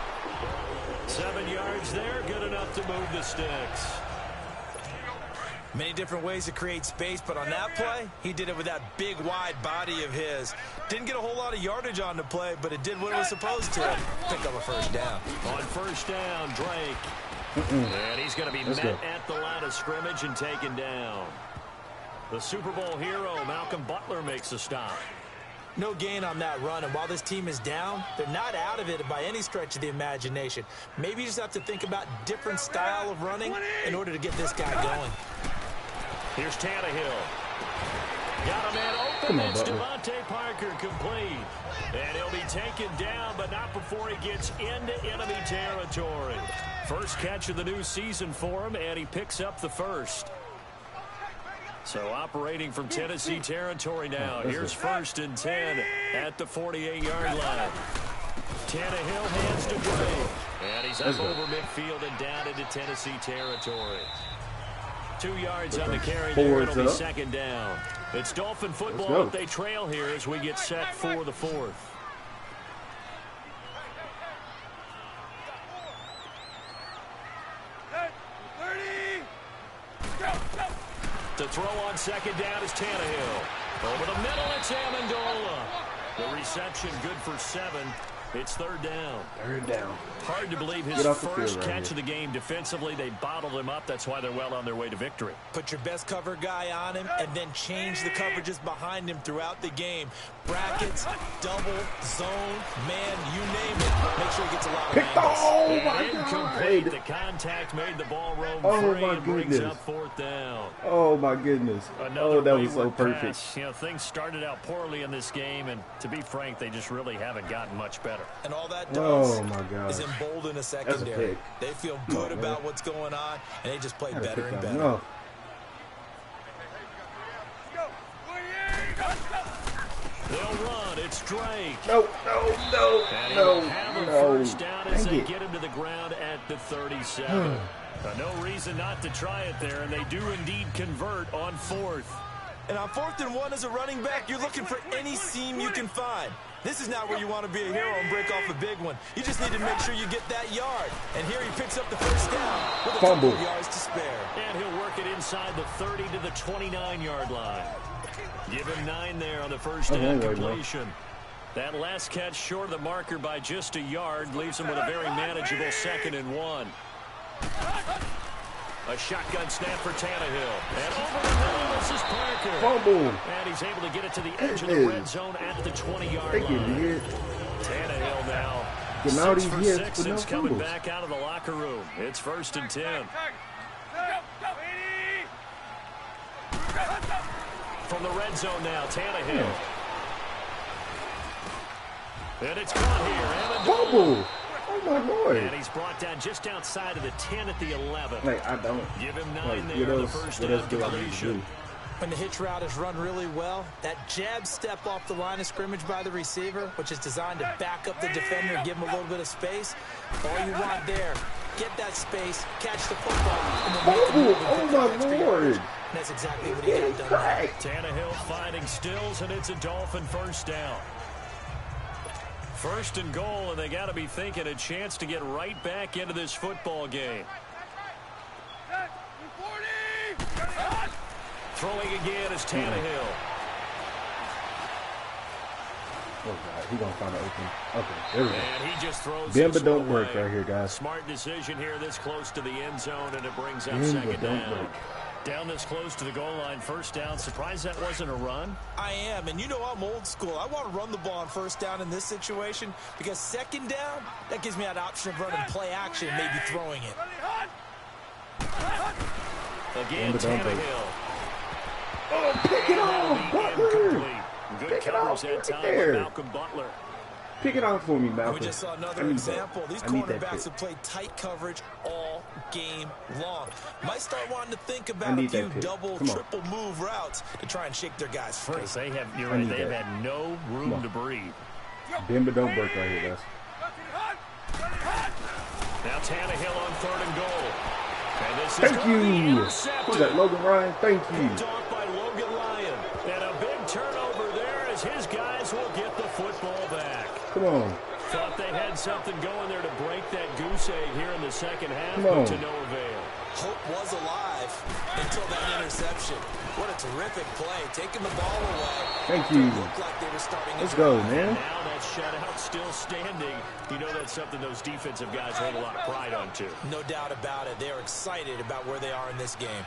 7 yards there, good enough to move the sticks. Many different ways to create space, but on that play, he did it with that big, wide body of his. Didn't get a whole lot of yardage on the play, but it did what it was supposed to. Pick up a first down. On first down, Drake. And he's going to be met at the line of scrimmage and taken down. The Super Bowl hero, Malcolm Butler, makes a stop. No gain on that run, and while this team is down, they're not out of it by any stretch of the imagination. Maybe you just have to think about different style of running in order to get this guy going. Here's Tannehill. Got a man open. Come on, It's Butler. Devontae Parker complete. And he'll be taken down, but not before he gets into enemy territory. First catch of the new season for him, and he picks up the first. So operating from Tennessee territory now. Here's first and 10 at the 48-yard line. Tannehill hands to Drake. And he's up over midfield and down into Tennessee territory. 2 yards on the carry there. It'll be second down. It's Dolphin football if they trail here as we get set for the fourth. To throw on second down is Tannehill. Over the middle, it's Amendola. The reception good for 7. It's third down. Third down. Hard to believe his first catch of the game defensively. They bottled him up. That's why they're well on their way to victory. Put your best cover guy on him and then change the coverages behind him throughout the game. Brackets, double, zone, man, you name it. Make sure he gets a lot of angles. Oh, my Incomplete. God. The contact made the ball roam free my and brings goodness. up fourth down. Oh, my goodness. Another that was so wayward perfect. pass. You know, things started out poorly in this game, and to be frank, they just really haven't gotten much better. And all that does Oh, my God. is embolden a That's a secondary. pick. They feel good about what's going on, and they just play Gotta better pick and that better. one off. They'll run. It's Drake. No. And he'll have a first down as they get him to the ground at the 37. No reason not to try it there, and they do indeed convert on fourth. And on 4th and 1 as a running back, you're looking for any seam you can find. This is not where you want to be a hero and break off a big one. You just need to make sure you get that yard. And here he picks up the first down with a couple of yards to spare. And he'll work it inside the 30 to the 29-yard line. Give him 9 there on the first down completion. That last catch short of the marker by just a yard leaves him with a very manageable 2nd and 1. A shotgun snap for Tannehill. And over the middle, this is Parker. Fumble. And he's able to get it to the edge of the red zone at the 20-yard line. Tannehill now 6 for 6 since coming back out of the locker room. It's 1st and 10. From the red zone now, Tannehill. And it's caught here. Fumble. Oh, my Lord. And he's brought down just outside of the 10 at the 11. Like, I don't. Give him 9 there on the first down completion. When the hitch route is run really well, that jab step off the line of scrimmage by the receiver, which is designed to back up the defender and give him a little bit of space, all you want there, get that space, catch the football, and then make a move. Oh, my Lord. And that's exactly what he got done. Tannehill finding Stills, and it's a Dolphin first down. 1st and goal, and they got to be thinking a chance to get right back into this football game. Throwing again is Tannehill. Oh, God. He's going to find an open. Okay, there we go. And he just throws Bend but don't break right here, guys. Smart decision here this close to the end zone, and it brings up 2nd down. Down this close to the goal line, first down. Surprised that wasn't a run? I am, and you know I'm old school. I want to run the ball on 1st down in this situation because 2nd down, that gives me that option of running play action and maybe throwing it. Again, Tannehill. Oh, pick it off, Butler. Good coverage that time with Malcolm Butler. Pick it off for me, Malcolm. We just saw another example. These cornerbacks have played tight coverage all game long. Might start wanting to think about a few double, triple move routes to try and shake their guys free. Because they have, you're right, they've had no room to breathe. Bend but don't break right here, guys. Now Tannehill on 3rd and goal. And this Thank you. Who's that, Logan Ryan? Thank you. Picked off by Logan Ryan. And a big turnover there as his guys will get the football back. Come on. Thought they had something going there to break that goose egg here in the second half, but to no avail. Hope was alive until that interception. What a terrific play. Taking the ball away. Thank you. Looked like they were starting to Let's go, man. And now that shutout still standing. You know that's something those defensive guys hold a lot of pride on, too. No doubt about it. They're excited about where they are in this game.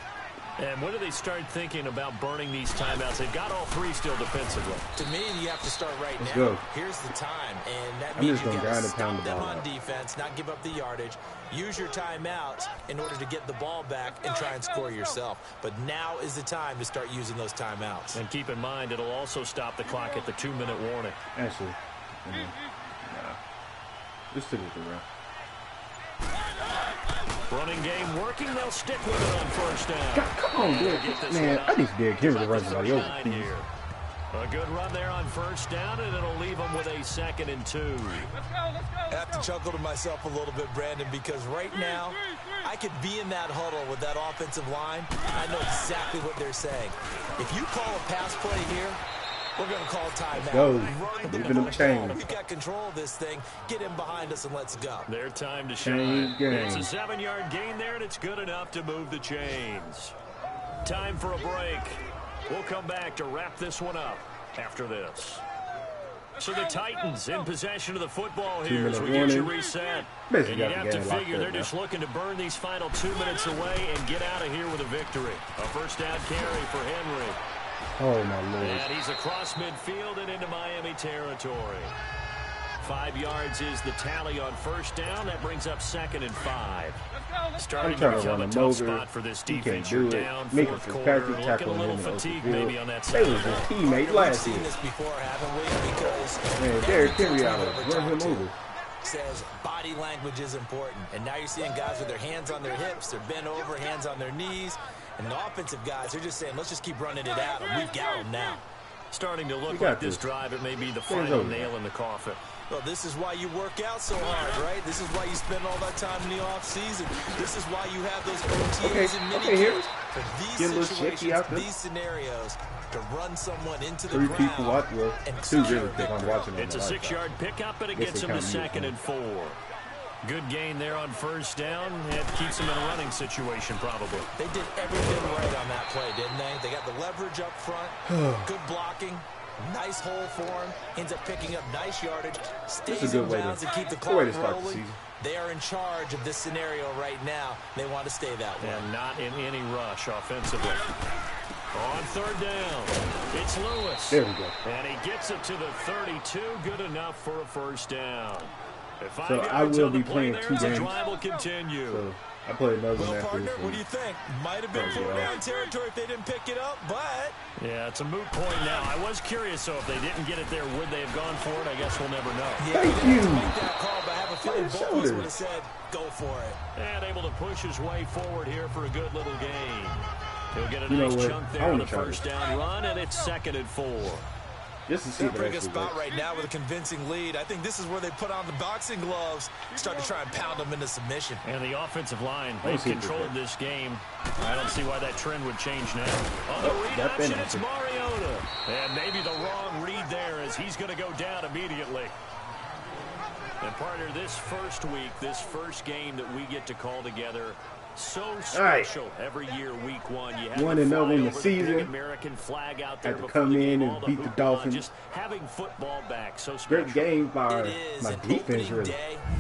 And when do they start thinking about burning these timeouts? They've got all 3 still defensively. To me, you have to start right now. Go. Here's the time, and that means you got to stop them on out. defense, not give up the yardage. Use your timeouts in order to get the ball back and try and score yourself. But now is the time to start using those timeouts. And keep in mind, it'll also stop the clock at the 2-minute warning. Actually, just stick with the run. Running game working. They'll stick with it on first down. God, come on, dude. Man, I need Derrick Henry to run somebody over, please. A good run there on first down, and it'll leave them with a 2nd and 2. I have to chuckle to myself a little bit, Brandon, because right now, I could be in that huddle with that offensive line. I know exactly what they're saying. If you call a pass play here, we're going to call timeout. Go. Leaving them chains. If you got control of this thing, get in behind us and let's go. Their time to shine. It's a 7-yard gain there, and it's good enough to move the chains. Time for a break. We'll come back to wrap this one up after this. So the Titans in possession of the football here as we get you reset. And you have to figure they're just looking to burn these final 2 minutes away and get out of here with a victory. A first down carry for Henry. Oh, my Lord. And he's across midfield and into Miami territory. 5 yards is the tally on first down. That brings up 2nd and 5. Starting to become a tough spot for this defense. You're down, fourth quarter, looking a little fatigued maybe on that side. They was his teammate last year. We've seen this before, haven't we? Because man, Derrick Henry out of run him over. Says body language is important. And now you're seeing guys with their hands on their hips, they're bent over, hands on their knees. And the offensive guys, they're just saying, let's just keep running it at them. We've got them now. Starting to look like this drive, it may be the final nail in the coffin. Well, this is why you work out so hard, right? This is why you spend all that time in the off-season. This is why you have those OTAs and mini-games. For these situations, these scenarios, to run someone into the ground. 3 people watch, well, 2 really think I'm watching. It's a 6-yard pickup, and it gets him to 2nd and 4. Good gain there on first down. It keeps them in a running situation, probably. They did everything right on that play, didn't they? They got the leverage up front, good blocking, nice hole for him, ends up picking up nice yardage, stays in bounds and keep the clock rolling. They are in charge of this scenario right now. They want to stay that way. And not in any rush offensively. On third down, it's Lewis. There we go. And he gets it to the 32. Good enough for a first down. So I will be playing 2 games. Drive will continue. So I play another one after partner, this. what do you think? Might have been 4-man territory if they didn't pick it up, but... Yeah, it's a moot point now. I was curious, so if they didn't get it there, would they have gone for it? I guess we'll never know. Yeah, Thank you. Make that call, but I have a feeling both of us would have said, go for it. And able to push his way forward here for a good little gain. He'll get a nice chunk there on the first down run, and it's 2nd and 4. Just to see they're in a pretty good spot right now with a convincing lead. I think this is where they put on the boxing gloves, start to try and pound them into submission. And the offensive line, they've controlled this game. I don't see why that trend would change now. On the read option, it's Mariota. And maybe the wrong read there as he's going to go down immediately. And partner, this first week, this first game that we get to call together, so special every year, week 1. You have 1-0 in the season. American flag out there had to come in and beat the Dolphins. Just having football back, so special. Great game by my defense, really.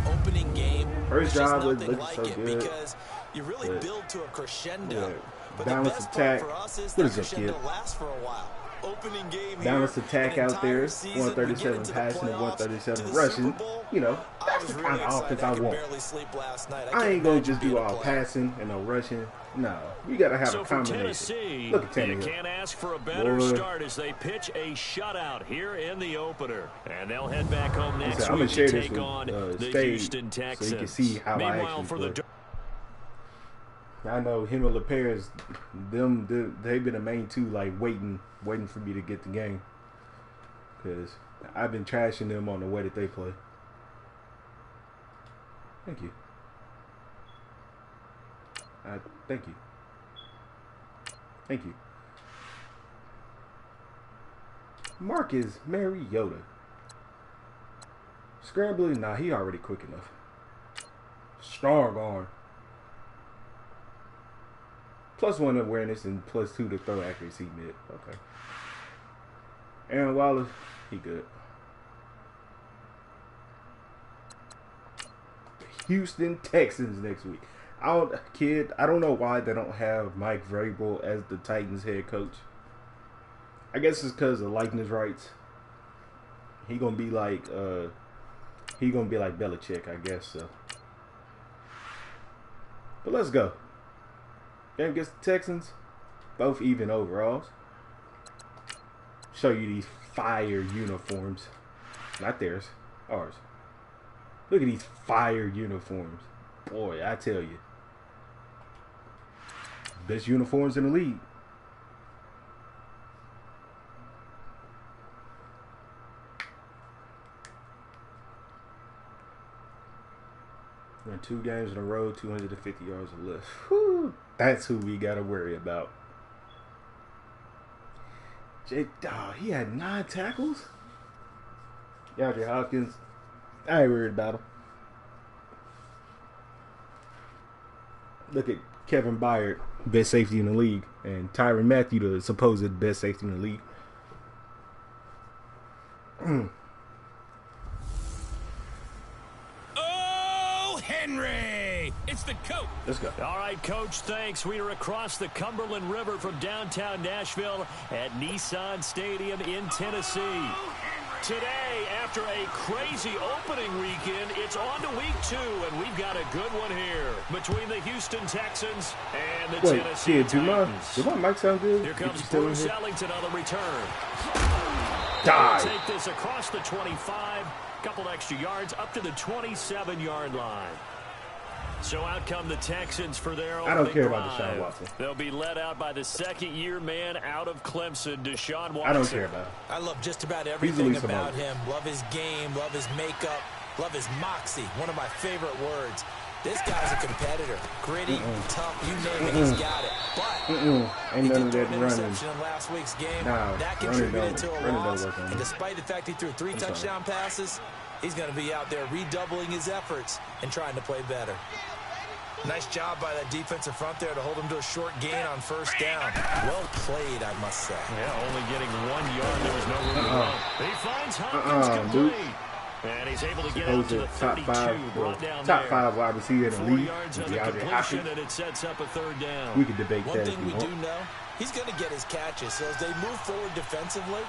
Opening game. First drive was looking so good. Because you really build to a crescendo. Yeah. But balanced attack. What is up, kid? Lasts for a while. Opening game balanced attack out there. 137 passing and 137 rushing. You know, that's the kind of offense I want. I ain't going to just do all passing and no rushing. No, you got to have a combination. Look at Tannehill. You can't ask for a better start as they pitch a shutout here in the opener. And they'll head back home next week to take on the Houston Texans. So you can see how I actually play. I know him and LeParis, they've been the main 2, like waiting for me to get the game, because I've been trashing them on the way that they play. Thank you. Thank you. Thank you. Marcus Mariota. Scrambling? Nah, he already quick enough. Strong arm. +1 awareness and +2 to throw accuracy mid. Okay. Aaron Wallace, he good. Houston Texans next week. I don't know why they don't have Mike Vrabel as the Titans head coach. I guess it's because of likeness rights. He gonna be like Belichick, I guess so. But let's go. Game against the Texans, both even overalls. Show you these fire uniforms. Not theirs, ours. Look at these fire uniforms. Boy, I tell you. Best uniforms in the league. Won 2 games in a row, 250 yards or less. Whew, that's who we got to worry about. He had 9 tackles? DeAndre Hopkins, I ain't worried about him. Look at Kevin Byard, best safety in the league, and Tyrann Mathieu, the supposed best safety in the league. It's the coach. Let's go. All right, Coach, thanks. We are across the Cumberland River from downtown Nashville at Nissan Stadium in Tennessee. Today, after a crazy opening weekend, it's on to week 2, and we've got a good one here between the Houston Texans and the Tennessee Titans. Did my mic sound good? Here comes Bruce Ellington on the return. Die. Take this across the 25, couple extra yards up to the 27-yard line. So out come the Texans for their opening I don't care drive. about Deshaun Watson. They'll be led out by the second-year man out of Clemson, Deshaun Watson. I don't care about him. I love just about everything about him. Love his game, love his makeup, love his moxie. One of my favorite words. This guy's a competitor. Gritty, tough, you name it, he's got it. But ain't none of that running. Interception in last week's game. That contributed to a loss. And despite the fact he threw 3 touchdown passes, he's going to be out there redoubling his efforts and trying to play better. Nice job by that defensive front there to hold him to a short gain on first down. Well played, I must say. Yeah, only getting 1 yard. There was no room to run. He finds Hopkins complete. And he's able to get out to the 32. Top 5 wide receiver in the league. And it sets up a third down. We could debate that. One thing we do know, he's going to get his catches. So as they move forward defensively,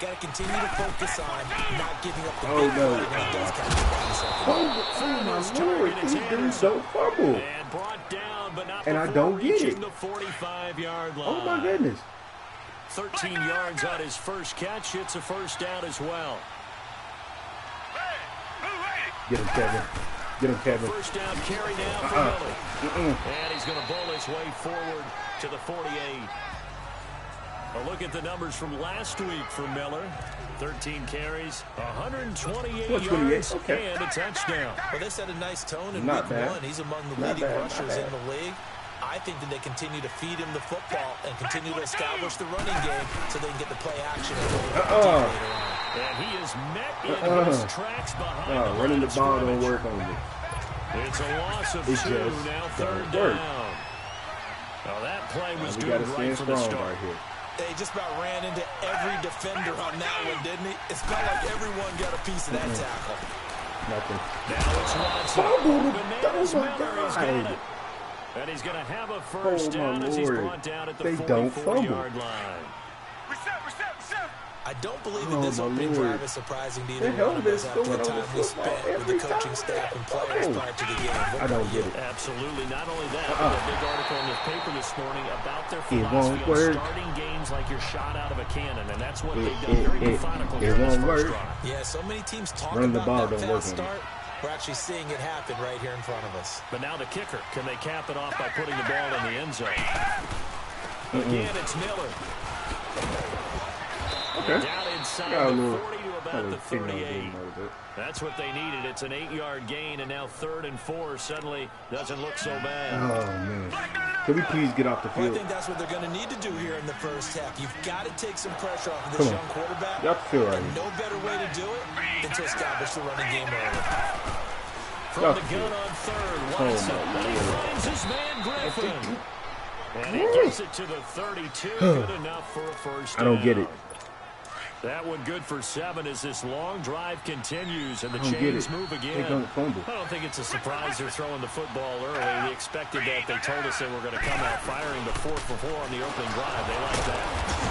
got to continue to focus on not giving up the big play when he does catch the ball in the second. My Lord, these dudes don't fumble. And brought down, but not and I don't get it. The 45-yard line. Oh my goodness. 13 yards on his first catch. It's a first down as well. Get him, Kevin. Get him, Kevin. First down carry now for Miller. And he's going to bowl his way forward to the 48. A look at the numbers from last week for Miller. 13 carries, 128 yards, and a touchdown. Well, they set a nice tone in week 1. He's among the leading rushers in the league. I think that they continue to feed him the football and continue to establish the running game so they can get the play action. And he is met in his tracks behind running the ball don't work on me. It's a loss of 2, now third down. Well, that play was good right from the start. Right here. They just about ran into every defender on that one, didn't he? It felt like everyone got a piece of that tackle. Nothing. Now it's Watson. Oh, my God. And he's going to have a first down as he's brought down at the 44-yard line. I don't believe that this opening drive is surprising to either one of us after the time we spent with the coaching staff and players prior to the game. I don't get it. Absolutely. Not only that, but a big article in the paper this morning about their philosophy on starting games like you're shot out of a cannon, and that's what they've done. Very methodical during this first drive. Yeah, so many teams talk about that fast start. We're actually seeing it happen right here in front of us. But now the kicker. Can they cap it off by putting the ball in the end zone? Again, it's Miller. Okay. Down inside the 40 to about the 38. That's what they needed. It's an 8-yard gain, and now 3rd and 4 suddenly doesn't look so bad. Oh, man. Can we please get off the field? I think that's what they're going to need to do here in the first half. You've got to take some pressure off of this young quarterback. Get off the field right here. No better way to do it than to establish the running game early. From the gun on 3rd, Watson. And he finds his man Griffin. And he gets it to the 32. Good enough for a first down. I don't get it. That one good for 7 as this long drive continues and the chains move again. I don't think it's a surprise they're throwing the football early. We expected that. They told us they were going to come out firing the 4 for 4 on the opening drive. They like that.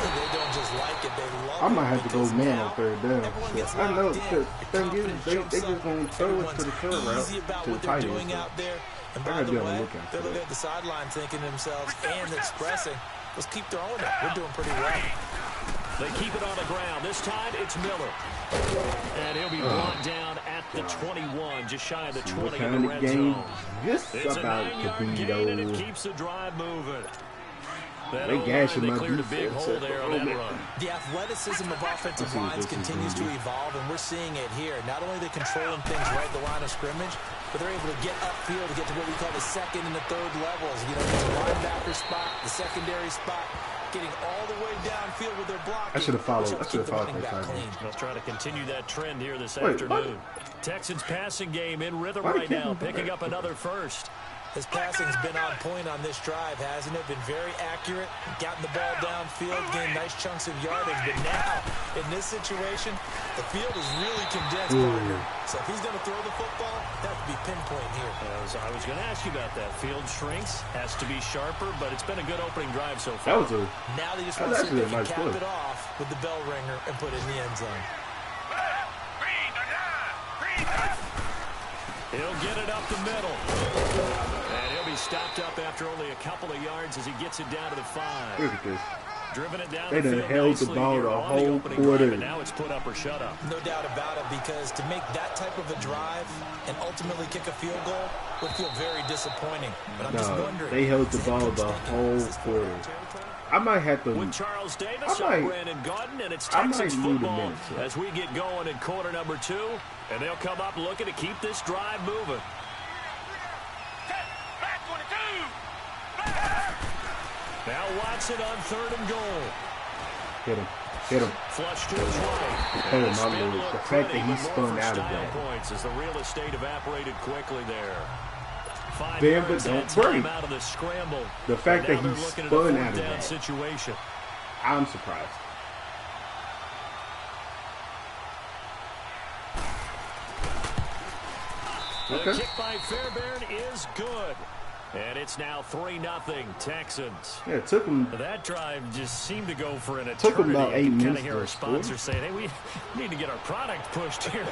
They don't just like it, they love it. I might have to go man on 3rd down. I know the thing is they just going to throw it to the curl route to the tight end. And by the way, they're looking at the sideline thinking to themselves and expressing, let's keep throwing it. We're doing pretty well. They keep it on the ground. This time, it's Miller. And he'll be brought down at the 21, just shy of the 20 in the red zone. It's a 9-yard gain, and it keeps the drive moving. They cleared a big hole there on that run. The athleticism of offensive lines continues to evolve, and we're seeing it here. Not only are they controlling things right at the line of scrimmage, but they're able to get upfield to get to what we call the 2nd and the 3rd levels. You know, the linebacker spot, the secondary spot, getting all the way downfield with their blocking. I should have followed. Let's try to continue that trend here this afternoon. Texans passing game in rhythm right now, picking up another first. His passing's been on point on this drive, hasn't it? Been very accurate, gotten the ball downfield, gained nice chunks of yardage. But now, in this situation, the field is really condensed, partner. So if he's going to throw the football, that would be pinpoint here. I was going to ask you about that. Field shrinks, has to be sharper, but it's been a good opening drive so far. Now they just want to see if they can cap it off with the bell ringer and put it in the end zone. He'll get it up the middle. And he'll be stopped up after only a couple of yards as he gets it down to the 5. Look at this. Driven it down They the done field held the nicely ball here the on whole opening drive, quarter. and now it's put up or shut up. No doubt about it, because to make that type of a drive and ultimately kick a field goal would feel very disappointing. But I'm just wondering. They held the ball the whole quarter. I might have to. With Charles Davis, I'm Brandon Gaudin, and it's Texans football as we get going in quarter number 2, and they'll come up looking to keep this drive moving. Now Watson on 3rd and goal. Hit him. Hit him. Flush to his right. Oh, my Lord. The fact that he spun out of that. Points as the real estate evaporated quickly there. Ben, but don't break. Out of the scramble. The fact that he spun out of that. Situation. I'm surprised. The kick by Fairbairn is good. And it's now 3-0 Texans. Yeah, it took him. That drive just seemed to go for an eternity. Took him about 8 minutes. Kind of hear our sponsors saying, "Hey, we need to get our product pushed here,"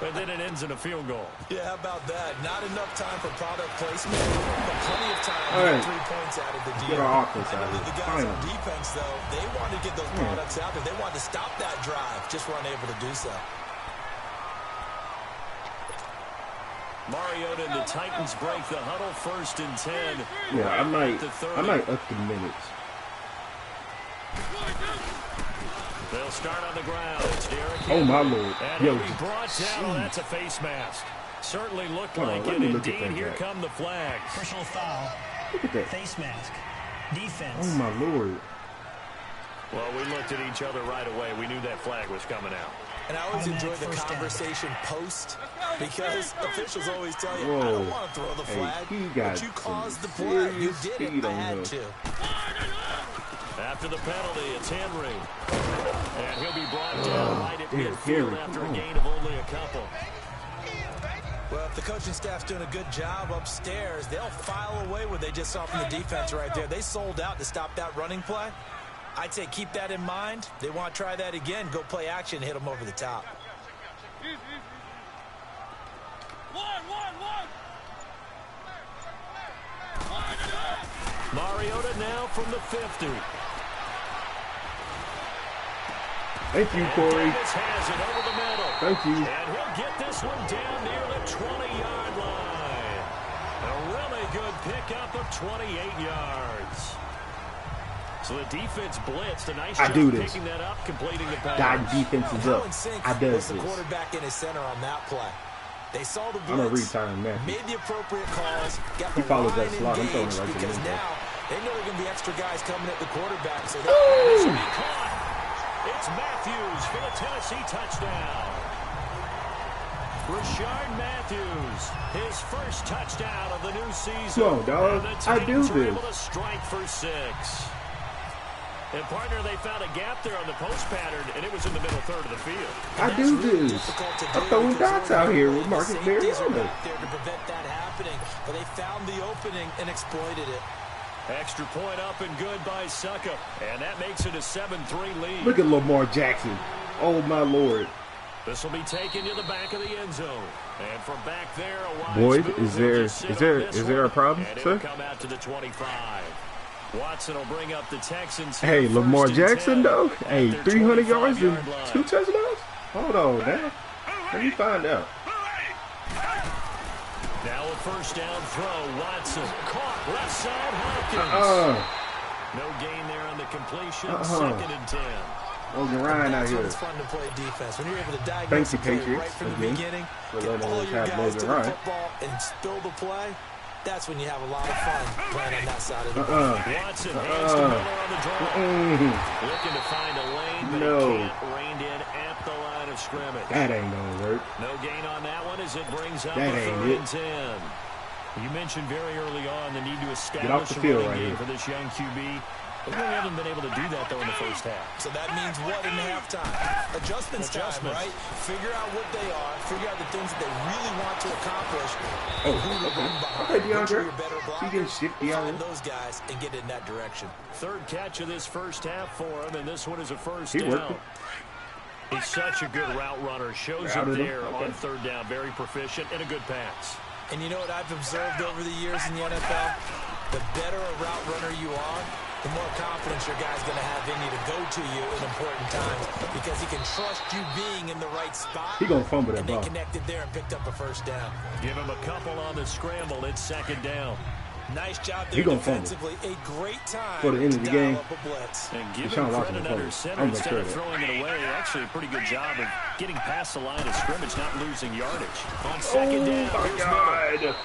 but then it ends in a field goal. Yeah, how about that? Not enough time for product placement, but plenty of time to get 3 points out of the deal. Get our offense out of The guys on defense, though, they wanted to get those products out there. They wanted to stop that drive, just weren't able to do so. Mariota and the Titans break the huddle, 1st and 10. Yeah, I might up the minutes. They'll start on the ground. It's Derek. Oh my Lord! And Yo, he brought down. Oh, that's a face mask. Certainly looked like it. Indeed, here come the flags. Personal foul. Look at that. Face mask. Defense. Oh my Lord! Well, we looked at each other right away. We knew that flag was coming out. And I always enjoy the conversation post, because officials always tell you, Whoa. I don't want to throw the flag, but you caused the play. You did it. I had to. After the penalty, it's Henry. And he'll be brought down right at midfield after a gain of only a couple. Well, if the coaching staff's doing a good job upstairs, they'll file away what they just saw from the defense right there. They sold out to stop that running play. I'd say keep that in mind. They want to try that again. Go play action, hit them over the top. Mariota now from the 50. Thank you, Corey. Has it over the middle. Thank you. And he'll get this one down near the 20-yard line. A really good pickup of 28 yards. So the defense blitzed. A nice job picking that up, completing the pass. That defense is up. I does the quarterback in his center on that play. They saw the I'm a blitz, retiring man. made the appropriate calls, got the follows line that slot. I'm throwing it engaged, right to because him. now they know there are going to be extra guys coming at the quarterback. So this will be caught. It's Matthews for the Tennessee touchdown. Rashard Matthews, his first touchdown of the new season. Come on, dog. I do this. Able to strike for 6. And partner, they found a gap there on the post pattern, and it was in the middle third of the field. I do this. I'm throwing dots out here with Marcus Mariota. There to prevent that happening, but they found the opening and exploited it. Extra point up and good by Suckup, and that makes it a 7-3 lead. Look at Lamar Jackson. Oh my Lord. This will be taken to the back of the end zone, and from back there, a Boyd, is there a problem, and sir? Come out to the 25. Watson will bring up the Texans. Hey, Lamar Jackson, though. Hey, 300 yards and 2 touchdowns? Hold on now. Let me find out. Now a first down throw. Watson caught left side Hopkins. No gain there on the completion. 2nd and 10. Logan Ryan out here. It's fun to play defense. When you're able to diagnose the play right from the beginning, get all your guys to the football and spill the play, that's when you have a lot of fun playing on that side of the ball. Watson hands to Miller on the draw. Looking to find a lane, but he can't. Reined in at the line of scrimmage. That ain't gonna work. No gain on that one as it brings up that a ain't 3rd it. and 10. You mentioned very early on the need to establish off the field a running right game here. for this young QB. We really haven't been able to do that, though, in the first half. So that means what in halftime? Adjustments time, right? Figure out what they are. Figure out the things that they really want to accomplish. Okay, DeAndre. You can shift find those guys and get in that direction. 3rd catch of this first half for him, and this one is a first He down. worked it. He's such a good route runner. Shows it there on 3rd down. Very proficient and a good pass. And you know what I've observed over the years in the NFL? The better a route runner you are, the more confidence your guy's going to have in you to go to you in important times because he can trust you being in the right spot. He gonna fumble that and ball. they connected there and picked up a first down. Give him a couple on the scramble. It's second down. Nice job there defensively. A great time for the end of the game. up a blitz. And give him credit under center instead of throwing it away. Actually, a pretty good job of getting past the line of scrimmage, not losing yardage. On second down, here's Miller.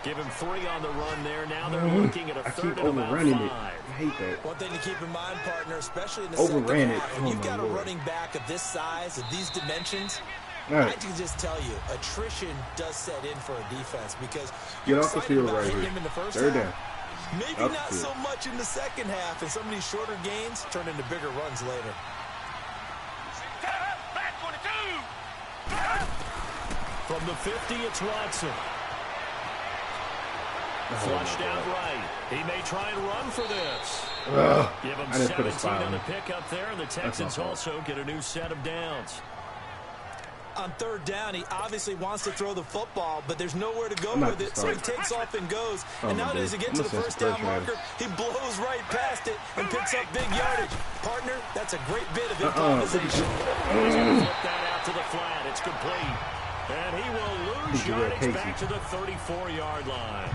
Give him 3 on the run there. Now they're looking at a third and about 5. I hate that. One thing to keep in mind, partner, especially in the second half, when you've got a running back of this size, of these dimensions, I can just tell you, attrition does set in for a defense because get off the field right here. Him in the first Third half, down. maybe not so much in the second half, and some of these shorter gains turn into bigger runs later. From the 50, it's Watson. Flushed out right. He may try and run for this. Give him 17 on the pickup there, and the Texans also get a new set of downs. On third down, he obviously wants to throw the football, but there's nowhere to go with it, so he takes off and goes. And nowadays, he gets to the first down marker, he blows right past it and picks up big yardage. Partner, that's a great bit of improvisation. He's going to flip that out to the flat. It's complete. And he will lose yardage back to the 34-yard line.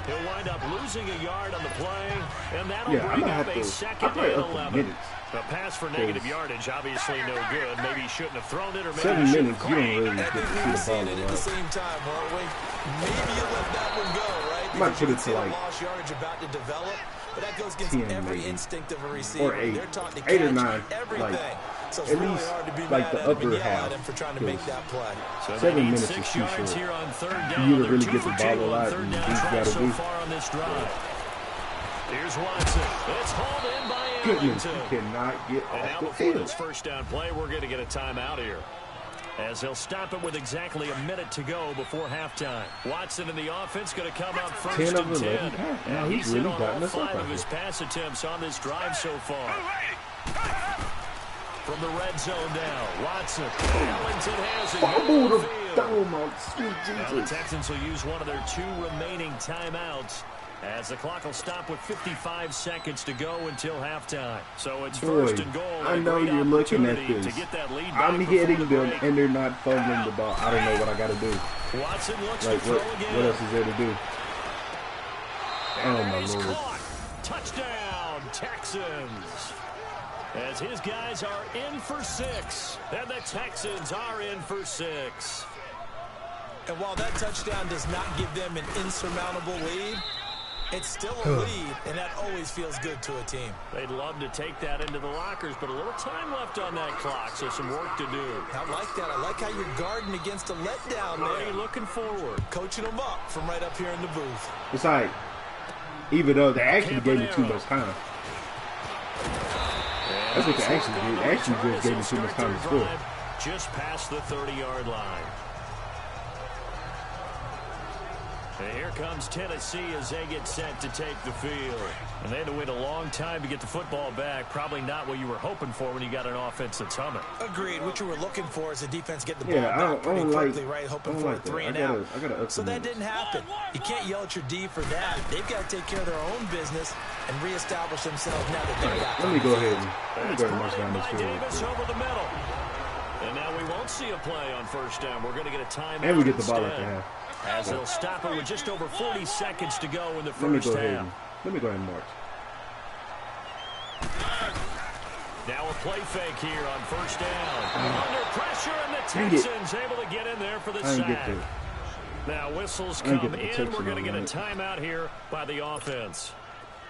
He'll wind up losing a yard on the play, and that'll bring up a second and 11. A pass for negative yardage, obviously no good. Maybe he shouldn't have thrown it, or maybe 7 minutes, you don't really get to see the ball at the same time, weren't we? Maybe you let that one go, right? Might put it to like lost yardage about to develop, but that goes against 10, every maybe. instinct of a receiver. Or 8. They're taught to 8 or catch 9. everything. Like, so it's at really least hard to be like mad the at him upper and yell half. at him for trying to make that play. So 7 minutes is 6 too yards short. here on third You down. either really They're get 2 the for ball 2 a on lot third and down you try gotta so do. far on this drive. Here's Watson. It's hauled in by Goodness, Ellington. you cannot get And now off the before field. this first down play, we're going to get a timeout here, as he'll stop it with exactly a minute to go before halftime. Watson in the offense going to come up first 10 and of 10. 11. Now And he's he's really hit on gotten all us up 5 right of his here. pass attempts on this drive so far. From the red zone now, Watson. Ellington has it. Fumbled him. Oh, my sweet Now the Jesus. Texans will use one of their 2 remaining timeouts, as the clock will stop with 55 seconds to go until halftime. So it's first and goal. I know you're looking at this. To get that lead I'm back hitting before the them, break. and they're not fumbling the ball. I don't know what I got to do. Watson looks Like, to throw what again. else is there to do? Oh, my He's Lord. caught. Touchdown, Texans. As his guys are in for 6, and the Texans are in for 6. And while that touchdown does not give them an insurmountable lead, it's still a lead, and that always feels good to a team. They'd love to take that into the lockers, but a little time left on that clock, so some work to do. I like that. I like how you're guarding against a letdown Really there. looking forward. Coaching them up from right up here in the booth. It's like, even though they actually gave me too much time. That's what they actually did. They actually just gave me too much time to score. Just past the 30-yard line. And here comes Tennessee as they get set to take the field. And they had to wait a long time to get the football back. Probably not what you were hoping for when you got an offense that's humming. Agreed. What you were looking for is the defense get the ball Yeah, back pretty quickly, like, right? Hoping I don't for like a 3 and that. out. I gotta up So the that minutes. didn't happen. You can't yell at your D for that. They've got to take care of their own business and reestablish themselves now that they're back. Let me go ahead and march down this By field. Davis over the middle. And now we won't see a play on first down. We're going to get a timeout. And we get the ball at instead, the half. as they'll stop it with just over 40 seconds to go in the Let me first go ahead half. and march. Now a play fake here on first down. Under pressure, and the Dang it. Texans able to get in there for the I didn't get sack. there. Now whistles I didn't come get the in. protection We're going to on get a that. timeout here by the offense,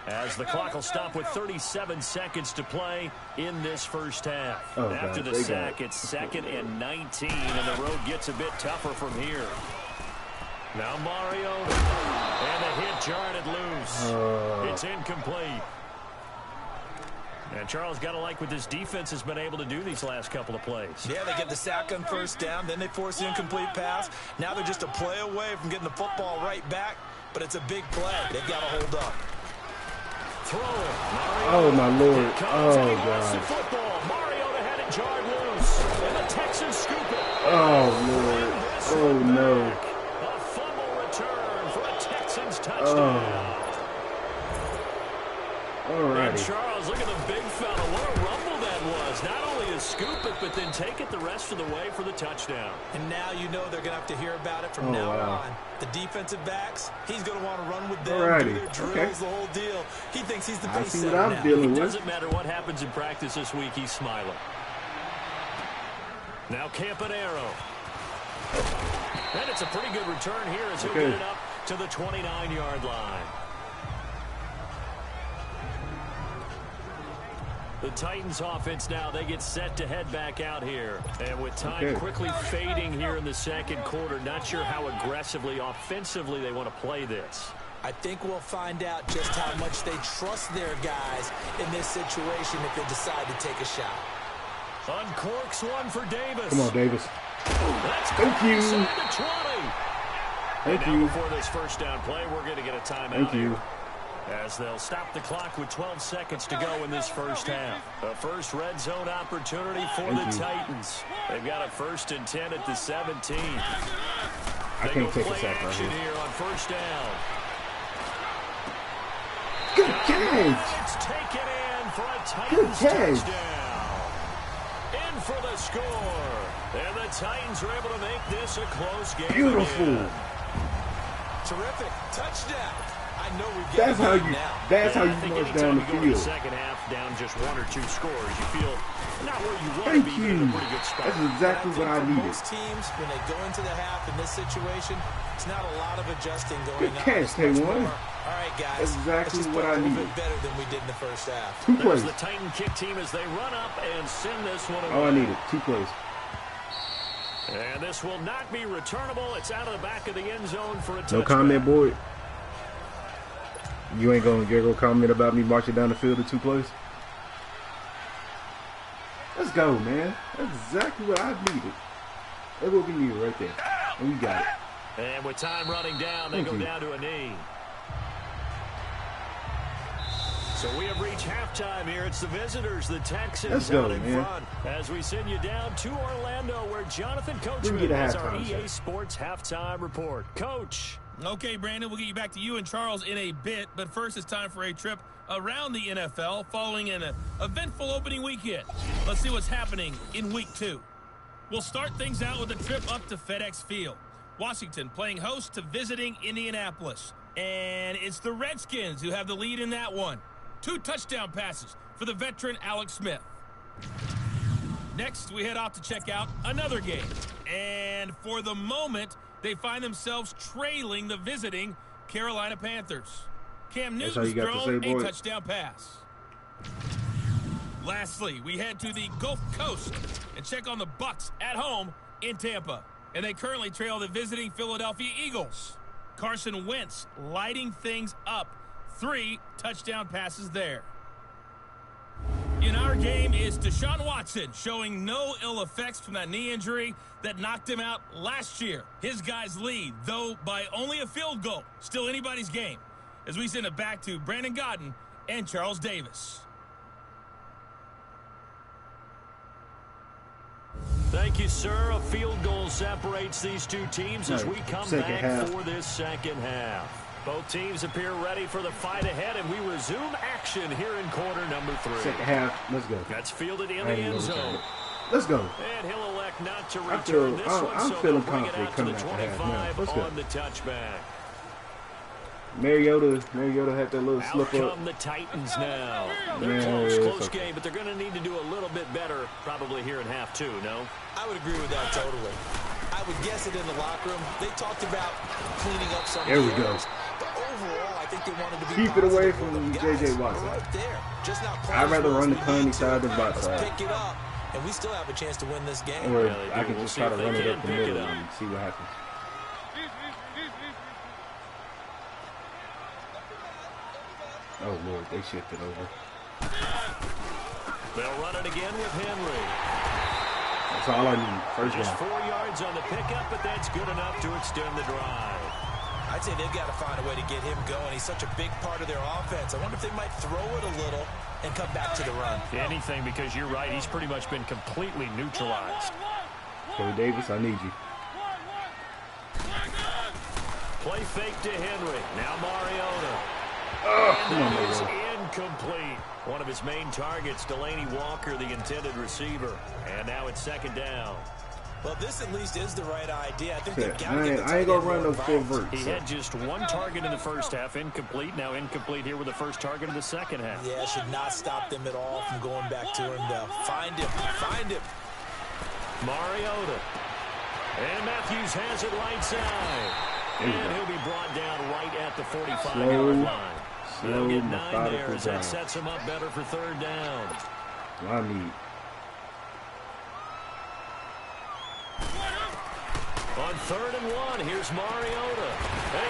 as the clock will stop with 37 seconds to play in this first half. Oh, After God, the they sack, got it. it's 2nd and 19, and the road gets a bit tougher from here. Now Mariota, and the hit jarred it loose. It's incomplete. And Charles, got to like what this defense has been able to do these last couple of plays. Yeah, they get the sack on first down, then they force the incomplete pass. Now they're just a play away from getting the football right back, but it's a big play. They've got to hold up. Throw it. Oh, my Lord. Comes, Oh, and he wants the God. football. Mariota had it jarred loose, and the Texans scoop it. Oh, Lord. Oh, no. A fumble return for a Texans touchdown. Alrighty. Charles, look at the big fella. What a rumble that was. Not only to scoop it, but then take it the rest of the way for the touchdown. And now you know they're going to have to hear about it from now on. The defensive backs, he's going to want to run with them, do their drills, the whole deal. He thinks he's the pace setter now. It doesn't matter what happens in practice this week, he's smiling. Now Campanaro. And it's a pretty good return here as he'll get it up to the 29-yard line. The Titans offense now, they get set to head back out here. And with time quickly fading here in the second quarter, not sure how aggressively, offensively they want to play this. I think we'll find out just how much they trust their guys in this situation if they decide to take a shot. Uncorks one for Davis. Come on, Davis. Thank you. Thank you. Before this first down play, we're going to get a timeout here, as they'll stop the clock with 12 seconds to go in this first half. A first red zone opportunity for the Titans. They've got a 1st and 10 at the 17. I can't take a sack right here. On first down. Good catch. It's taken in for a Titans touchdown. In for the score. And the Titans are able to make this a close game. Beautiful. Again. Terrific. Touchdown. I know we've got that's how you march down the field. Second half down just 1 or 2 scores. You feel not where you want Thank to be, you. but in a pretty good spot. That's exactly what I needed. Most teams, when they go into the half in this situation, it's not a lot of adjusting going Good on. catch, Tay1. All right, guys. That's exactly what I needed. A little bit better than we did in the first half. 2 plays. The Titan kick team as they run up and send this one away. All I needed, 2 plays. And this will not be returnable. It's out of the back of the end zone for a touchback. No comment, boy. You ain't gonna comment about me marching down the field in 2 plays? Let's go, man. That's exactly what I needed. That's what we needed right there. And we got it. And with time running down, they go down to a knee. So we have reached halftime here. It's the visitors, the Texans, out in front. As we send you down to Orlando, where Jonathan Coachman has our EA Sports halftime report. Coach. Okay, Brandon, we'll get you back to you and Charles in a bit. But first, it's time for a trip around the NFL following an eventful opening weekend. Let's see what's happening in Week 2. We'll start things out with a trip up to FedEx Field. Washington playing host to visiting Indianapolis. And it's the Redskins who have the lead in that one. 2 touchdown passes for the veteran Alex Smith. Next, we head off to check out another game. And for the moment, they find themselves trailing the visiting Carolina Panthers. Cam Newton's thrown a touchdown pass. Lastly, we head to the Gulf Coast and check on the Bucs at home in Tampa. And they currently trail the visiting Philadelphia Eagles. Carson Wentz lighting things up. 3 touchdown passes there. In our game is Deshaun Watson, showing no ill effects from that knee injury that knocked him out last year. His guys lead, though by only a field goal. Still anybody's game. As we send it back to Brandon Godden and Charles Davis. Thank you, sir. A field goal separates these 2 teams as we come back for this second half. Both teams appear ready for the fight ahead, and we resume action here in quarter number 3. Second half, let's go. That's fielded in the end zone. Let's go. And he'll elect not to return this one, so they'll bring it out to the 25 on the touchback. Mariota had that little slip up. Out come the Titans now. They're close game, but they're going to need to do a little bit better probably here in half 2, no? I would agree with that totally. I would guess it in the locker room. They talked about cleaning up some There we go. But overall, I think they wanted to be keep it away from J.J. Watson. Right there. Just not I'd rather run the Coney side than bot side. Let's pick it up, and we still have a chance to win this game. Or I can just try to run it up the middle and see what happens. Oh, Lord, they shifted over. They'll run it again with Henry. That's all I need. First Just down. 4 yards on the pickup, but that's good enough to extend the drive. I'd say they've got to find a way to get him going. He's such a big part of their offense. I wonder if they might throw it a little and come back to the run. Anything, because you're right. He's pretty much been completely neutralized. Corey Davis, I need you. Play fake to Henry. Now Mariota. Come on, That is man. incomplete. One of his main targets, Delaney Walker, the intended receiver. And now it's second down. Well, this at least is the right idea. I think they've got to I get the ain't tight gonna end run more no full involved. vert. He had just one target in the first half, incomplete. Now incomplete here with the first target of the second half. Yeah, should not stop them at all from going back to him, though. Find him. Find him. Mariota. And Matthews has it right side. And he'll be brought down right at the 45-yard line. They'll get 9 there as that sets him up better for third down. I need. On 3rd and 1, here's Mariota.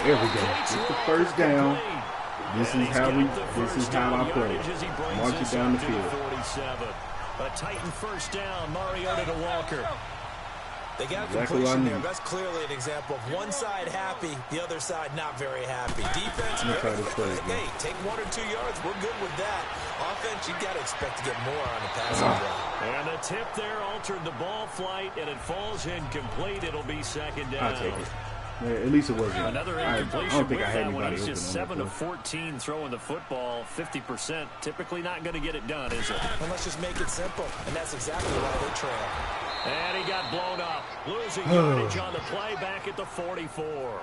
There we go. It's the first down. This is how I play. March it down the field. 47. A Titan first down. Mariota to Walker. They got Exactly completion what I there. need. That's clearly an example of one side happy, the other side not very happy. Defense, I'm gonna try this play again. hey, take 1 or 2 yards. We're good with that. Offense, you got to expect to get more on the passing drive. And the tip there altered the ball flight, and it falls incomplete. It'll be second down. I'll take it. Yeah, at least it wasn't. Another I incompletion don't think with I had that one. anybody He's open just on 7 that of play. 14 throwing the football, 50%. Typically not going to get it done, is it? And let's just make it simple, and that's exactly why they trail. And he got blown up. Losing yardage on the play back at the 44.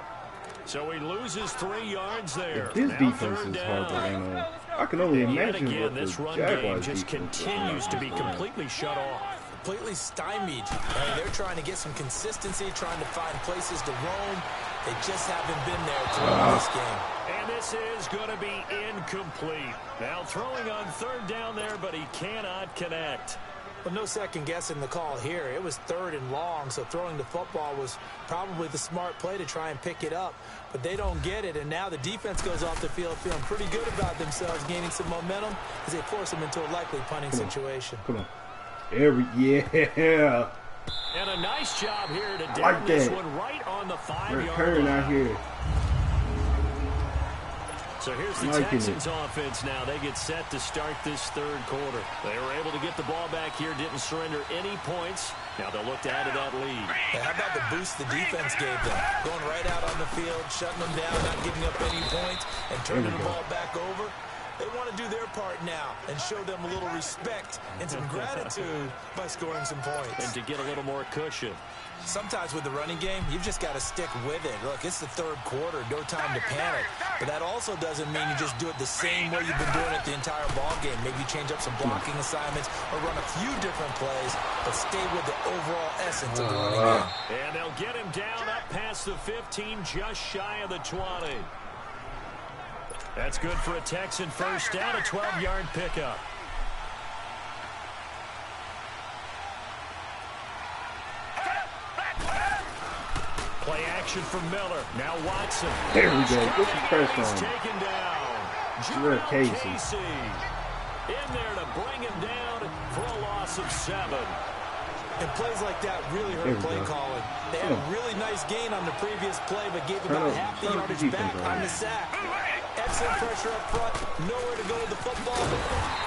So he loses 3 yards there. His Now defense third is hard to down. run on. I can only And yet imagine again, what this the run game Jaguars just defense continues to be is. completely shut off. Completely stymied. I mean, they're trying to get some consistency, trying to find places to roam. They just haven't been there to win this game. And this is going to be incomplete. Now throwing on third down there, but he cannot connect. But no second guessing the call here. It was 3rd and long, so throwing the football was probably the smart play to try and pick it up. But they don't get it, and now the defense goes off the field feeling pretty good about themselves, gaining some momentum as they force them into a likely punting situation. Come on. Yeah. And a nice job here to down Like this that. one right on the 5-yard Turn line. out here. So here's the Liking Texans offense now. They get set to start this third quarter. They were able to get the ball back here, didn't surrender any points. Now they'll look to add to that lead. And how about the boost the defense gave them? Going right out on the field, shutting them down, not giving up any points, and turning the ball back over. They want to do their part now and show them a little respect and some gratitude by scoring some points. And to get a little more cushion. Sometimes with the running game, you've just got to stick with it. Look, it's the third quarter, no time to panic. But that also doesn't mean you just do it the same way you've been doing it the entire ball game. Maybe change up some blocking assignments or run a few different plays, but stay with the overall essence of the running game. And they'll get him down up past the 15, just shy of the 20. That's good for a Texan first down, a 12-yard pickup. Play action for Miller. Now Watson. There we go. Get some press He's on him. taken down. Where Jurel Casey? in there to bring him down for a loss of 7. And plays like that really There hurt we play go. calling. They had a really nice gain on the previous play, but gave about half the turn up the yardage defense back right on here. the sack. Excellent pressure up front. Nowhere to go with the football.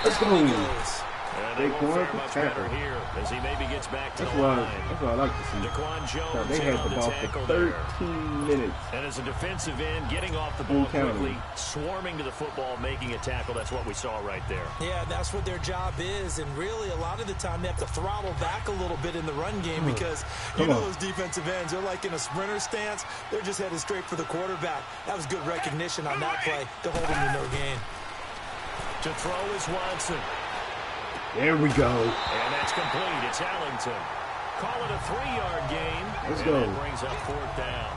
Let's go. Down he goes. And They they won't going fare for much tackle. better here as he maybe gets back to That's the what line. I like to see. Daquan Jones Now, they in had on the the ball tackle for there. 13 minutes. And as a defensive end, getting off the ball counting. quickly, swarming to the football, making a tackle. That's what we saw right there. Yeah, that's what their job is, and really a lot of the time they have to throttle back a little bit in the run game because you know those defensive ends, they're like in a sprinter stance. They're just headed straight for the quarterback. That was good recognition on that play to hold him to no gain. To throw is Watson. There we go. And that's complete. It's Allington. Call it a 3-yard gain. Let's and go. that brings up 4th down.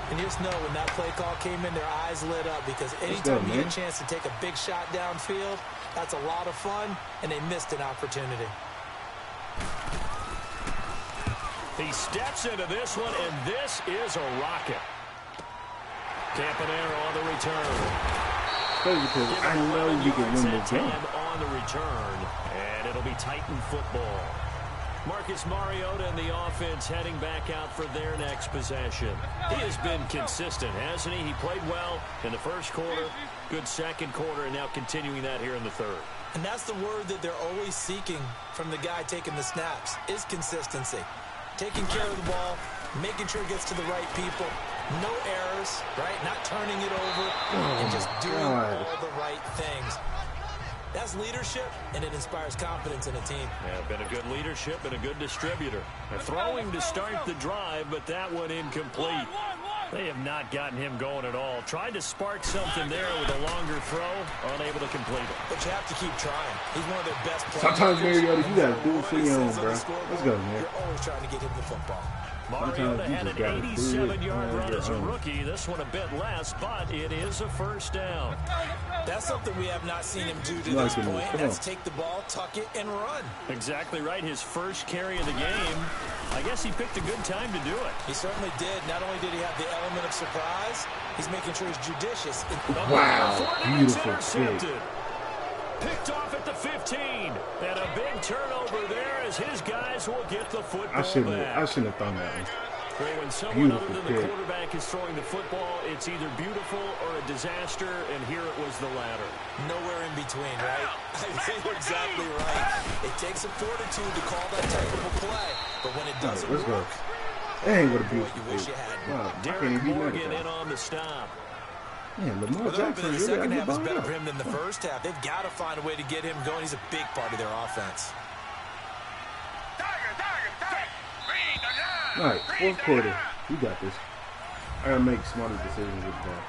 And you just know when that play call came in, their eyes lit up because anytime you get a chance to take a big shot downfield, that's a lot of fun, and they missed an opportunity. He steps into this one, and this is a rocket. Campanaro on the return. Because I know you can win this game. On the return, and it'll be Titan football. Marcus Mariota and the offense heading back out for their next possession. He has been consistent, hasn't he? He played well in the first quarter, good second quarter, and now continuing that here in the third. And that's the word that they're always seeking from the guy taking the snaps, is consistency. Taking care of the ball, making sure it gets to the right people, No errors, right? Not turning it over and just doing all the right things. That's leadership, and it inspires confidence in a team. Yeah, been a good leadership and a good distributor. They're throwing to start the drive, but that one incomplete. They have not gotten him going at all. Tried to spark something there with a longer throw, unable to complete it. But you have to keep trying. He's one of their best players. Sometimes, Mariota, you got to do it for your own, bro. Let's go, man. You're always trying to get him the football. Mariota had an 87-yard run as a rookie. This one a bit less, but it is a first down. That's something we have not seen him do to this point. That's take the ball, tuck it, and run. Exactly right. His first carry of the game. I guess he picked a good time to do it. He certainly did. Not only did he have the element of surprise, he's making sure he's judicious. Wow, beautiful kick. Picked off at the 15. And a big turnover there as his guys will get the football I shouldn't back. have thrown that one. Well, when someone other than the quarterback is throwing the football, it's either beautiful or a disaster, and here it was the latter. Nowhere in between, right? I think you're exactly right. It takes some fortitude to call that type of a play, but when it doesn't work, dang, what a beautiful you wish you had. Wow, Derek Morgan in on the stop. Man, Lamar well, Jackson the second half is really better for him than the first half. They've got to find a way to get him going. He's a big part of their offense. All right, fourth quarter. We got this. I gotta make smarter decisions with that.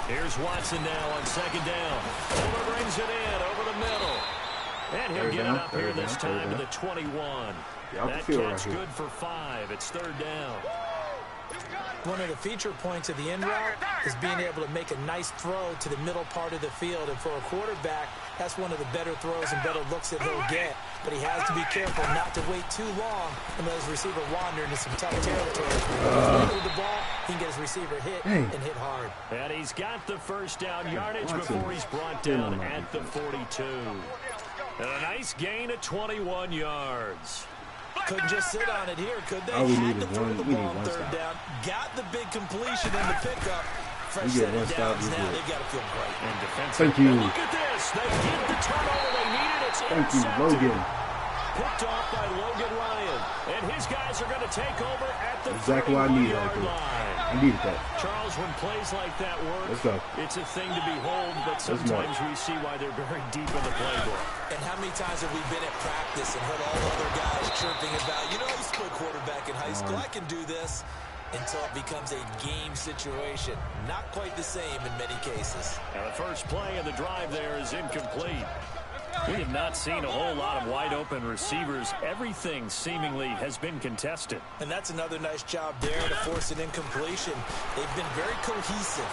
Here's Watson now on second down. Over brings it in over the middle. And he'll get it up here this time to the 21. That catch good for 5. It's third down. One of the feature points of the end route is being able to make a nice throw to the middle part of the field. And for a quarterback, that's one of the better throws and better looks that he'll get. But he has to be careful not to wait too long and let his receiver wander into some tough territory. With the ball, he can get his receiver hit and hit hard. And he's got the first down yardage before he's brought down at the 42. And a nice gain of 21 yards. Couldn't just sit on it here, could they? All we Had need to is throw one. the We need ball one third stop. down. Got the big completion in the pickup. Fresh We get set one of stop, downs we now. good. They've got to feel great. And defensive. Thank you. And look at this. They get the turnover they needed. It's Thank you, intercepted. Logan. Picked off by Logan Ryan. And his guys are going to take over at the Exactly what I needed right 31-yard there. line. I needed that. Charles, when plays like that work, Let's go. it's a thing to behold, but sometimes we see why they're very deep in the playbook. And how many times have we been at practice and heard all the other guys chirping about, you know, I used to play quarterback in high school. I can do this. Until it becomes a game situation. Not quite the same in many cases. Now the first play of the drive there is incomplete. We have not seen a whole lot of wide-open receivers. Everything seemingly has been contested. And that's another nice job there to force an incompletion. They've been very cohesive,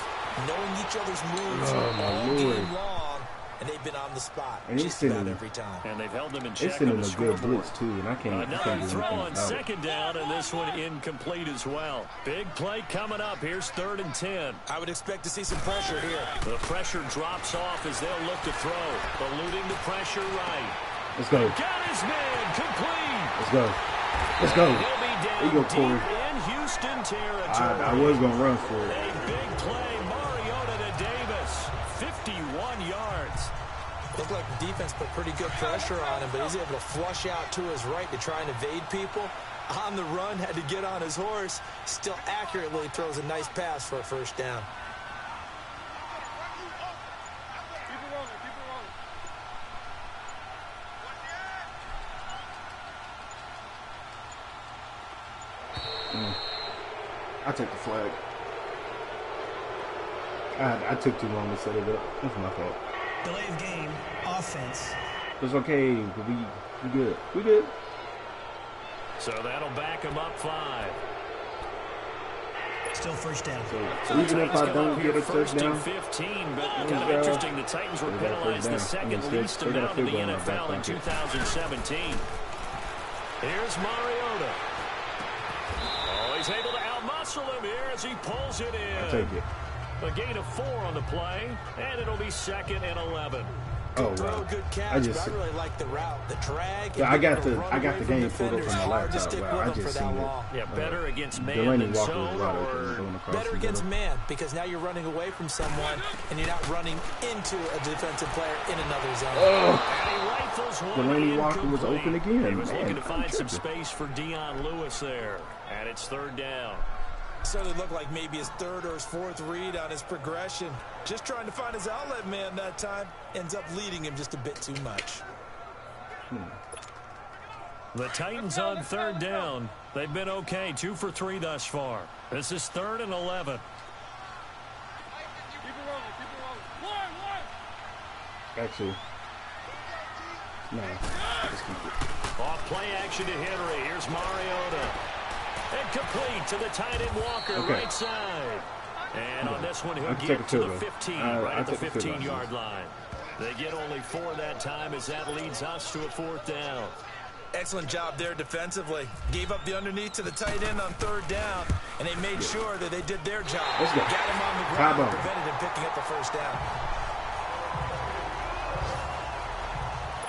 knowing each other's moves all game long, and they've been on the spot just about every time. And they've held them in check. It's sending a good blitz, too, and I can't Another do throw anything on about second down, and this one incomplete as well. Big play coming up. Here's 3rd and 10. I would expect to see some pressure here. The pressure drops off as they'll look to throw. Eluding the pressure right. Let's go. Got his man complete. Let's go. Let's go. He'll be down There you go, Corey. deep in Houston territory. I was going to run for it. A big play. Mariota to Davis. 51 yards. Looked like the defense put pretty good pressure on him, but he's able to flush out to his right to try and evade people. On the run, had to get on his horse. Still accurately throws a nice pass for a first down. I take the flag. I took too long to set it up. That's my fault. Delay of game, offense. It's okay. We good. We good. So that'll back him up 5. Still first down. So even if I don't get a touchdown, 15, but kind of interesting. The Titans were penalized the second least amount in the NFL in 2017. Here's Mariota. Oh, he's able to outmuscle him here as he pulls it in. I'll take it. A gain of 4 on the play, and it'll be 2nd and 11. Oh throw, wow! good catch, I just but I really like the route, the drag. yeah, I got the game pulled pulled up from my laptop. Bro. I just seen it. Yeah, better against man Delaney than Walker zone, was wide or open going across better the against middle. man, because now you're running away from someone and you're not running into a defensive player in another zone. And he rifles one Delaney Walker was incomplete. open again. He was Man, looking to I'm find some tripping. space for Dion Lewis there, and it's third down. Certainly looked like maybe his third or his fourth read on his progression. Just trying to find his outlet man that time. Ends up leading him just a bit too much. The Titans on third down. They've been okay, 2 for 3 thus far. This is 3rd and 11. Actually, no. Let's keep it. Off play action to Henry. Here's Mariota. Incomplete to the tight end Walker, Okay. right side. And on this one, he'll I can get take a to the field goal. 15, I right at the take a field goal. 15-yard line. They get only 4 that time as that leads us to a 4th down. Excellent job there defensively. Gave up the underneath to the tight end on third down, and they made sure that they did their job. Let's go. Got him on the ground and prevented him picking up the first down.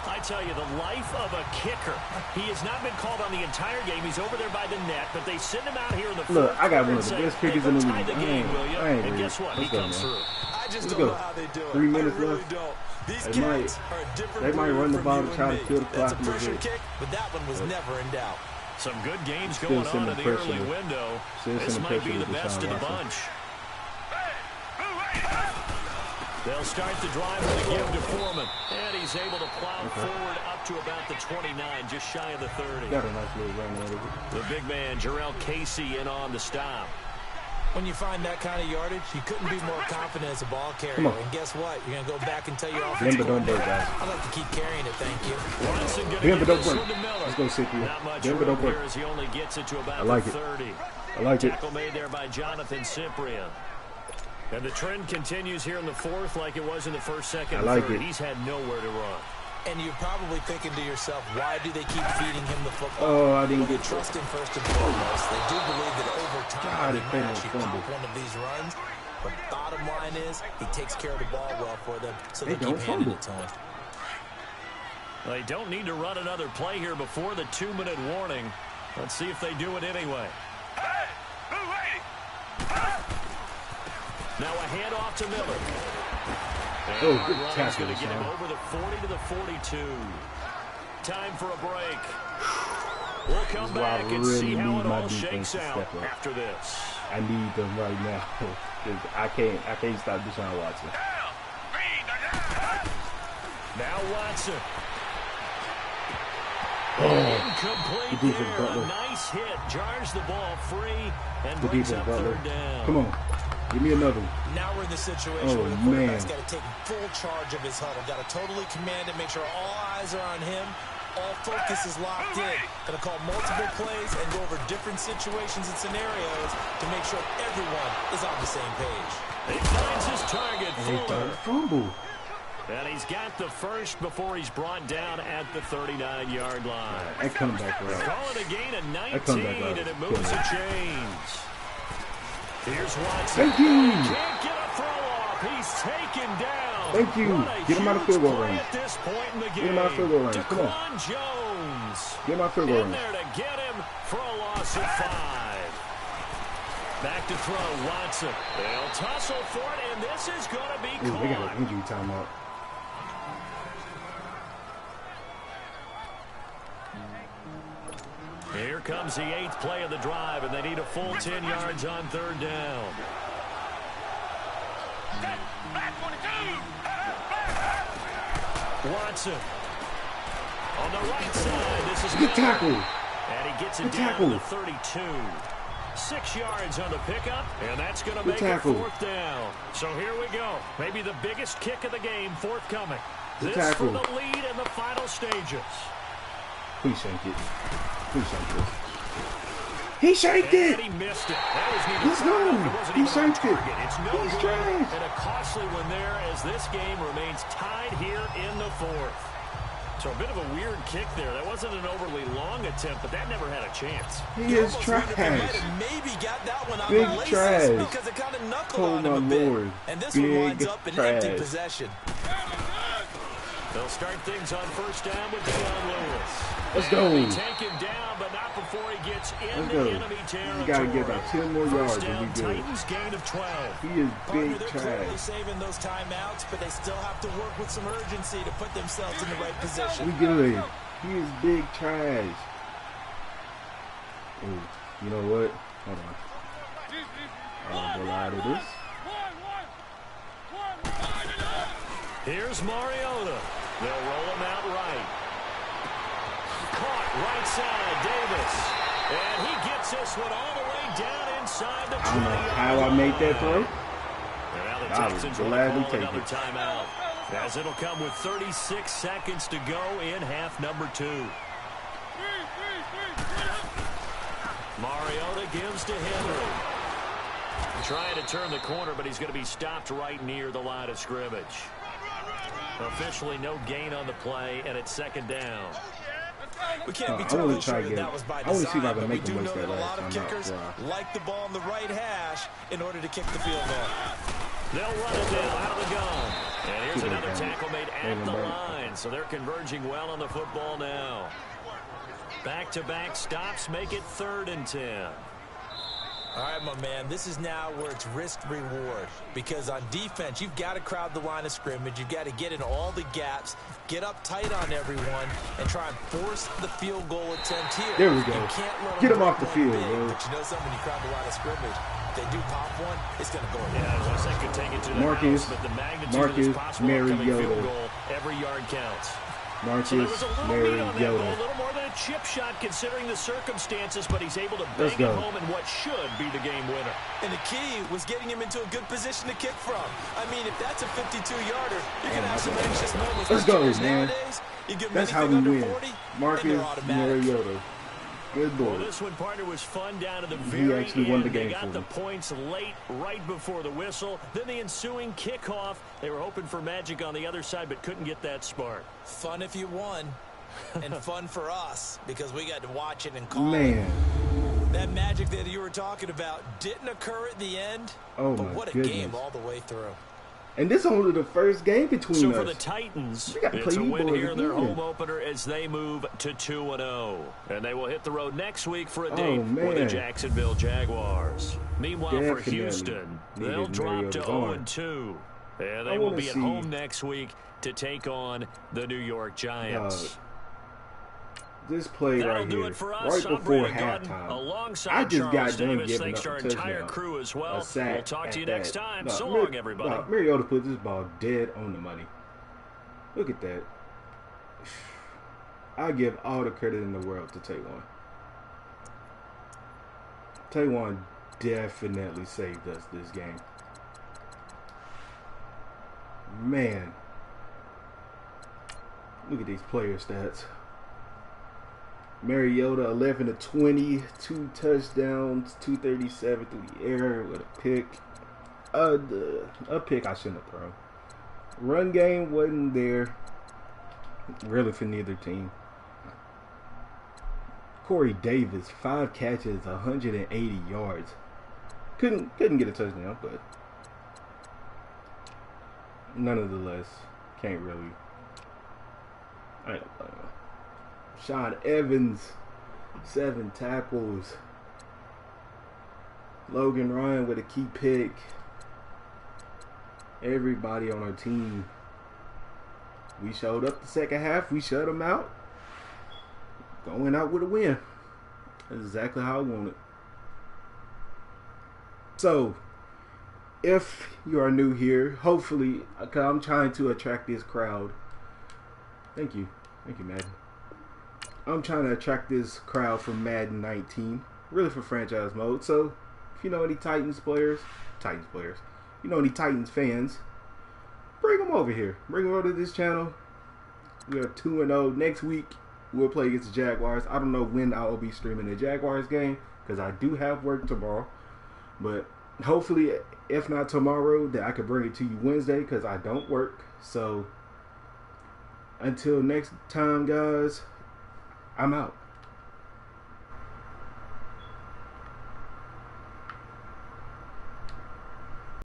I tell you, the life of a kicker. He has not been called on the entire game. He's over there by the net, but they send him out here in the Look, fourth I got quarter one of the and best say, kickers hey, in the go league. tie the game, will you? I ain't And ready. guess what? Let's He go, comes man. through. I just Let's don't go. know how they do it. 3 minutes I really left. don't. These They cats might- are a different they might breed run the from ball you to and try to me. kill the That's a clock a little pressure bit. kick, but that one was never in doubt. Some good games Still going on sending in the pressure early to- window. still This sending might be pressure the to best of Deshaun the Watson. bunch. They'll start the drive with a give to Foreman. And he's able to plow forward up to about the 29, just shy of the 30. Got a nice little run out of it. The big man, Jarrell Casey, in on the stop. When you find that kind of yardage, you couldn't be more confident as a ball carrier. Come on. And guess what? You're going to go back and tell your Bend offensive but don't break, coordinator, guys. I'd like to keep carrying it, thank you. Watson going to Bend give but don't this break. one to Miller. Let's go, Cynthia. Not much Bend but room don't break. here as he only gets it to about I like the it. 30. I like it. Tackle made there by Jonathan Cyprien. And the trend continues here in the fourth like it was in the first, second, I like and third. it. He's had nowhere to run. And you're probably thinking to yourself, why do they keep feeding him the football? Oh, I didn't Well, they get trust him first and foremost. They do believe that over God, time it he played might on actually fumble. pop one of these runs. But bottom line is, he takes care of the ball well for them, so They they keep don't handing fumble. it to him. They don't need to run another play here before the 2-minute warning. Let's see if they do it anyway. Now a handoff to Miller. And Oh, our good run is tackle, going to get him Sean. over the 40 to the 42. Time for a break. We'll come This is why I back and really see how need it my all defense shakes to out step up. after this. I need them right now. 'Cause I can't stop Deshaun Watson. Now Watson. Oh, Incomplete Good defense, there. Butler. A nice hit. Jars the ball free and good brings defense, up Butler. third down. Come on. Give me another one. Now we're in the situation Oh, where the quarterback's man. got to take full charge of his huddle. Got to totally command it, make sure all eyes are on him. All focus is locked in. Got to call multiple plays and go over different situations and scenarios to make sure everyone is on the same page. He finds his target, And they Fuller. don't fumble. And he's got the first before he's brought down at the 39-yard line. That comeback route. Call it a gain of 19, comeback route and it is moves the killing. chains. Here's Watson. Thank you. Can't get a throw off. He's taken down. Thank you. What a Get him out of huge field goal play range. at this point in the game. Get him out of field goal range. Come on. Daquan Jones. Get my field goal In range. there to get him for a loss of 5. Back to throw, Watson. They'll tussle for it, and this is going to be Ooh, they got caught. an injury timeout. Here comes the 8th play of the drive, and they need a full 10 yards on third down. Watson. On the right side, this is Good tackle. And he gets it Good down tackle. to the 32. 6 yards on the pickup, and that's going to Good make tackle. it fourth down. So here we go. Maybe the biggest kick of the game forthcoming. Good This tackle. for the lead in the final stages. Please shank it. Please shank it. He shanked And it. he missed it. That was neither He's far enough. gone. It wasn't He even on shanked it. target. It's no He's good. trash. And a costly one there as this game remains tied here in the fourth. So a bit of a weird kick there. That wasn't an overly long attempt, but that never had a chance. He is trash. Maybe got that one on Big the laces trash. because it kind of knuckled Oh, on him a my bit. Lord. And this Big one winds up in empty trash. possession. They'll start things on first down with Dion Lewis. Let's go. Take him down, but not before he gets Let's into go. enemy territory. You got to get about 10 more yards First and we down, good. Titans gain of 12. He is Partner, big they're clearly trash. saving those timeouts, but they still have to work with some urgency to put themselves in the right position. We good. He is big trash. Ooh, you know what? Hold on. I'll go out of this. Here's Mariota. They'll roll him out right. Caught right side, Davis. And he gets this one all the way down inside the 20. I don't know how I made that throw. And now the I would Texans will gladly call take another it. timeout, as it'll come with 36 seconds to go in half number 2. Mariota gives to Henry. Trying to turn the corner, but he's going to be stopped right near the line of scrimmage. Officially no gain on the play, and it's second down. We can't be I totally wanna try sure again. that was by I wanna see if I design, can but make we do him know waste that that a last lot of time out. kickers Wow. like the ball on the right hash in order to kick the field goal. They'll run it now out of the gun. And here's Good another down. tackle made at the line, so they're converging well on the football now. Back-to-back stops make it 3rd and 10. All right, my man, this is now where it's risk-reward, because on defense, you've got to crowd the line of scrimmage. You've got to get in all the gaps, get up tight on everyone, and try and force the field goal attempt here. There we go. You can't let Get them him off the break one field, big, bro. but you know something, when you crowd the line of scrimmage, if they do pop one, it's going to go in. Yeah, as I said, could take it to the Marcus, house, but the magnitude of this possible upcoming Mariota. field goal, every yard counts. Marcus, So there was a little meat on that ball, a Mariota. little more than a chip shot considering the circumstances, but he's able to Let's bang it go. home in what should be the game winner. And the key was getting him into a good position to kick from. I mean, if that's a 52-yarder, you're going to have some anxious moments. Let's go, Kickers man. nowadays, you give them That's how anything we under win. 40, and Marcus they're automatic. Mariota. Good Well, boy. this one, partner, was fun down to the He very actually end. won the They game got for the them. points late, right before the whistle. Then the ensuing kickoff. They were hoping for magic on the other side, but couldn't get that spark. Fun if you won, and fun for us, because we got to watch it and call Man. it. That magic that you were talking about didn't occur at the end, Oh, but my what a goodness. game all the way through. And this is only the first game between So us. for the Titans, We gotta it's a play you win boys here in their again. home opener as they move to 2-0. And they will hit the road next week for a Oh, date with the man. Jacksonville Jaguars. Meanwhile, for Definitely Houston, needed they'll drop to Mariota's arm. 0-2. And I they will wanna be at see- home next week to take on the New York Giants. This play That'll right do here, it for us. right I'm before Brandon Gordon, halftime, alongside I just Charles got done Davis. giving Thanks up to a our entire touchdown. crew as A well. sack We'll talk to you at next that. time. No, So long, everybody. Mariota put this ball dead on the money. Look at that. I give all the credit in the world to Taywan. Taywan definitely saved us this game. Man. Look at these player stats. Mariota 11 of 20, 2 touchdowns, 237 through the air with a pick. A pick I shouldn't have thrown. Run game wasn't there really for neither team. Corey Davis, 5 catches, 180 yards. Couldn't get a touchdown, but nonetheless, can't really. I don't know. Sean Evans, 7 tackles. Logan Ryan with a key pick. Everybody on our team. We showed up the second half. We shut them out. Going out with a win. That's exactly how I want it. So, if you are new here, hopefully, because I'm trying to attract this crowd. Thank you, Madden. I'm trying to attract this crowd from Madden 19, really for franchise mode. So, if you know any Titans players, you know any Titans fans, bring them over here. Bring them over to this channel. We are 2-0. Next week, we'll play against the Jaguars. I don't know when I will be streaming the Jaguars game because I do have work tomorrow. But hopefully, if not tomorrow, that I can bring it to you Wednesday because I don't work. So, until next time, guys, I'm out.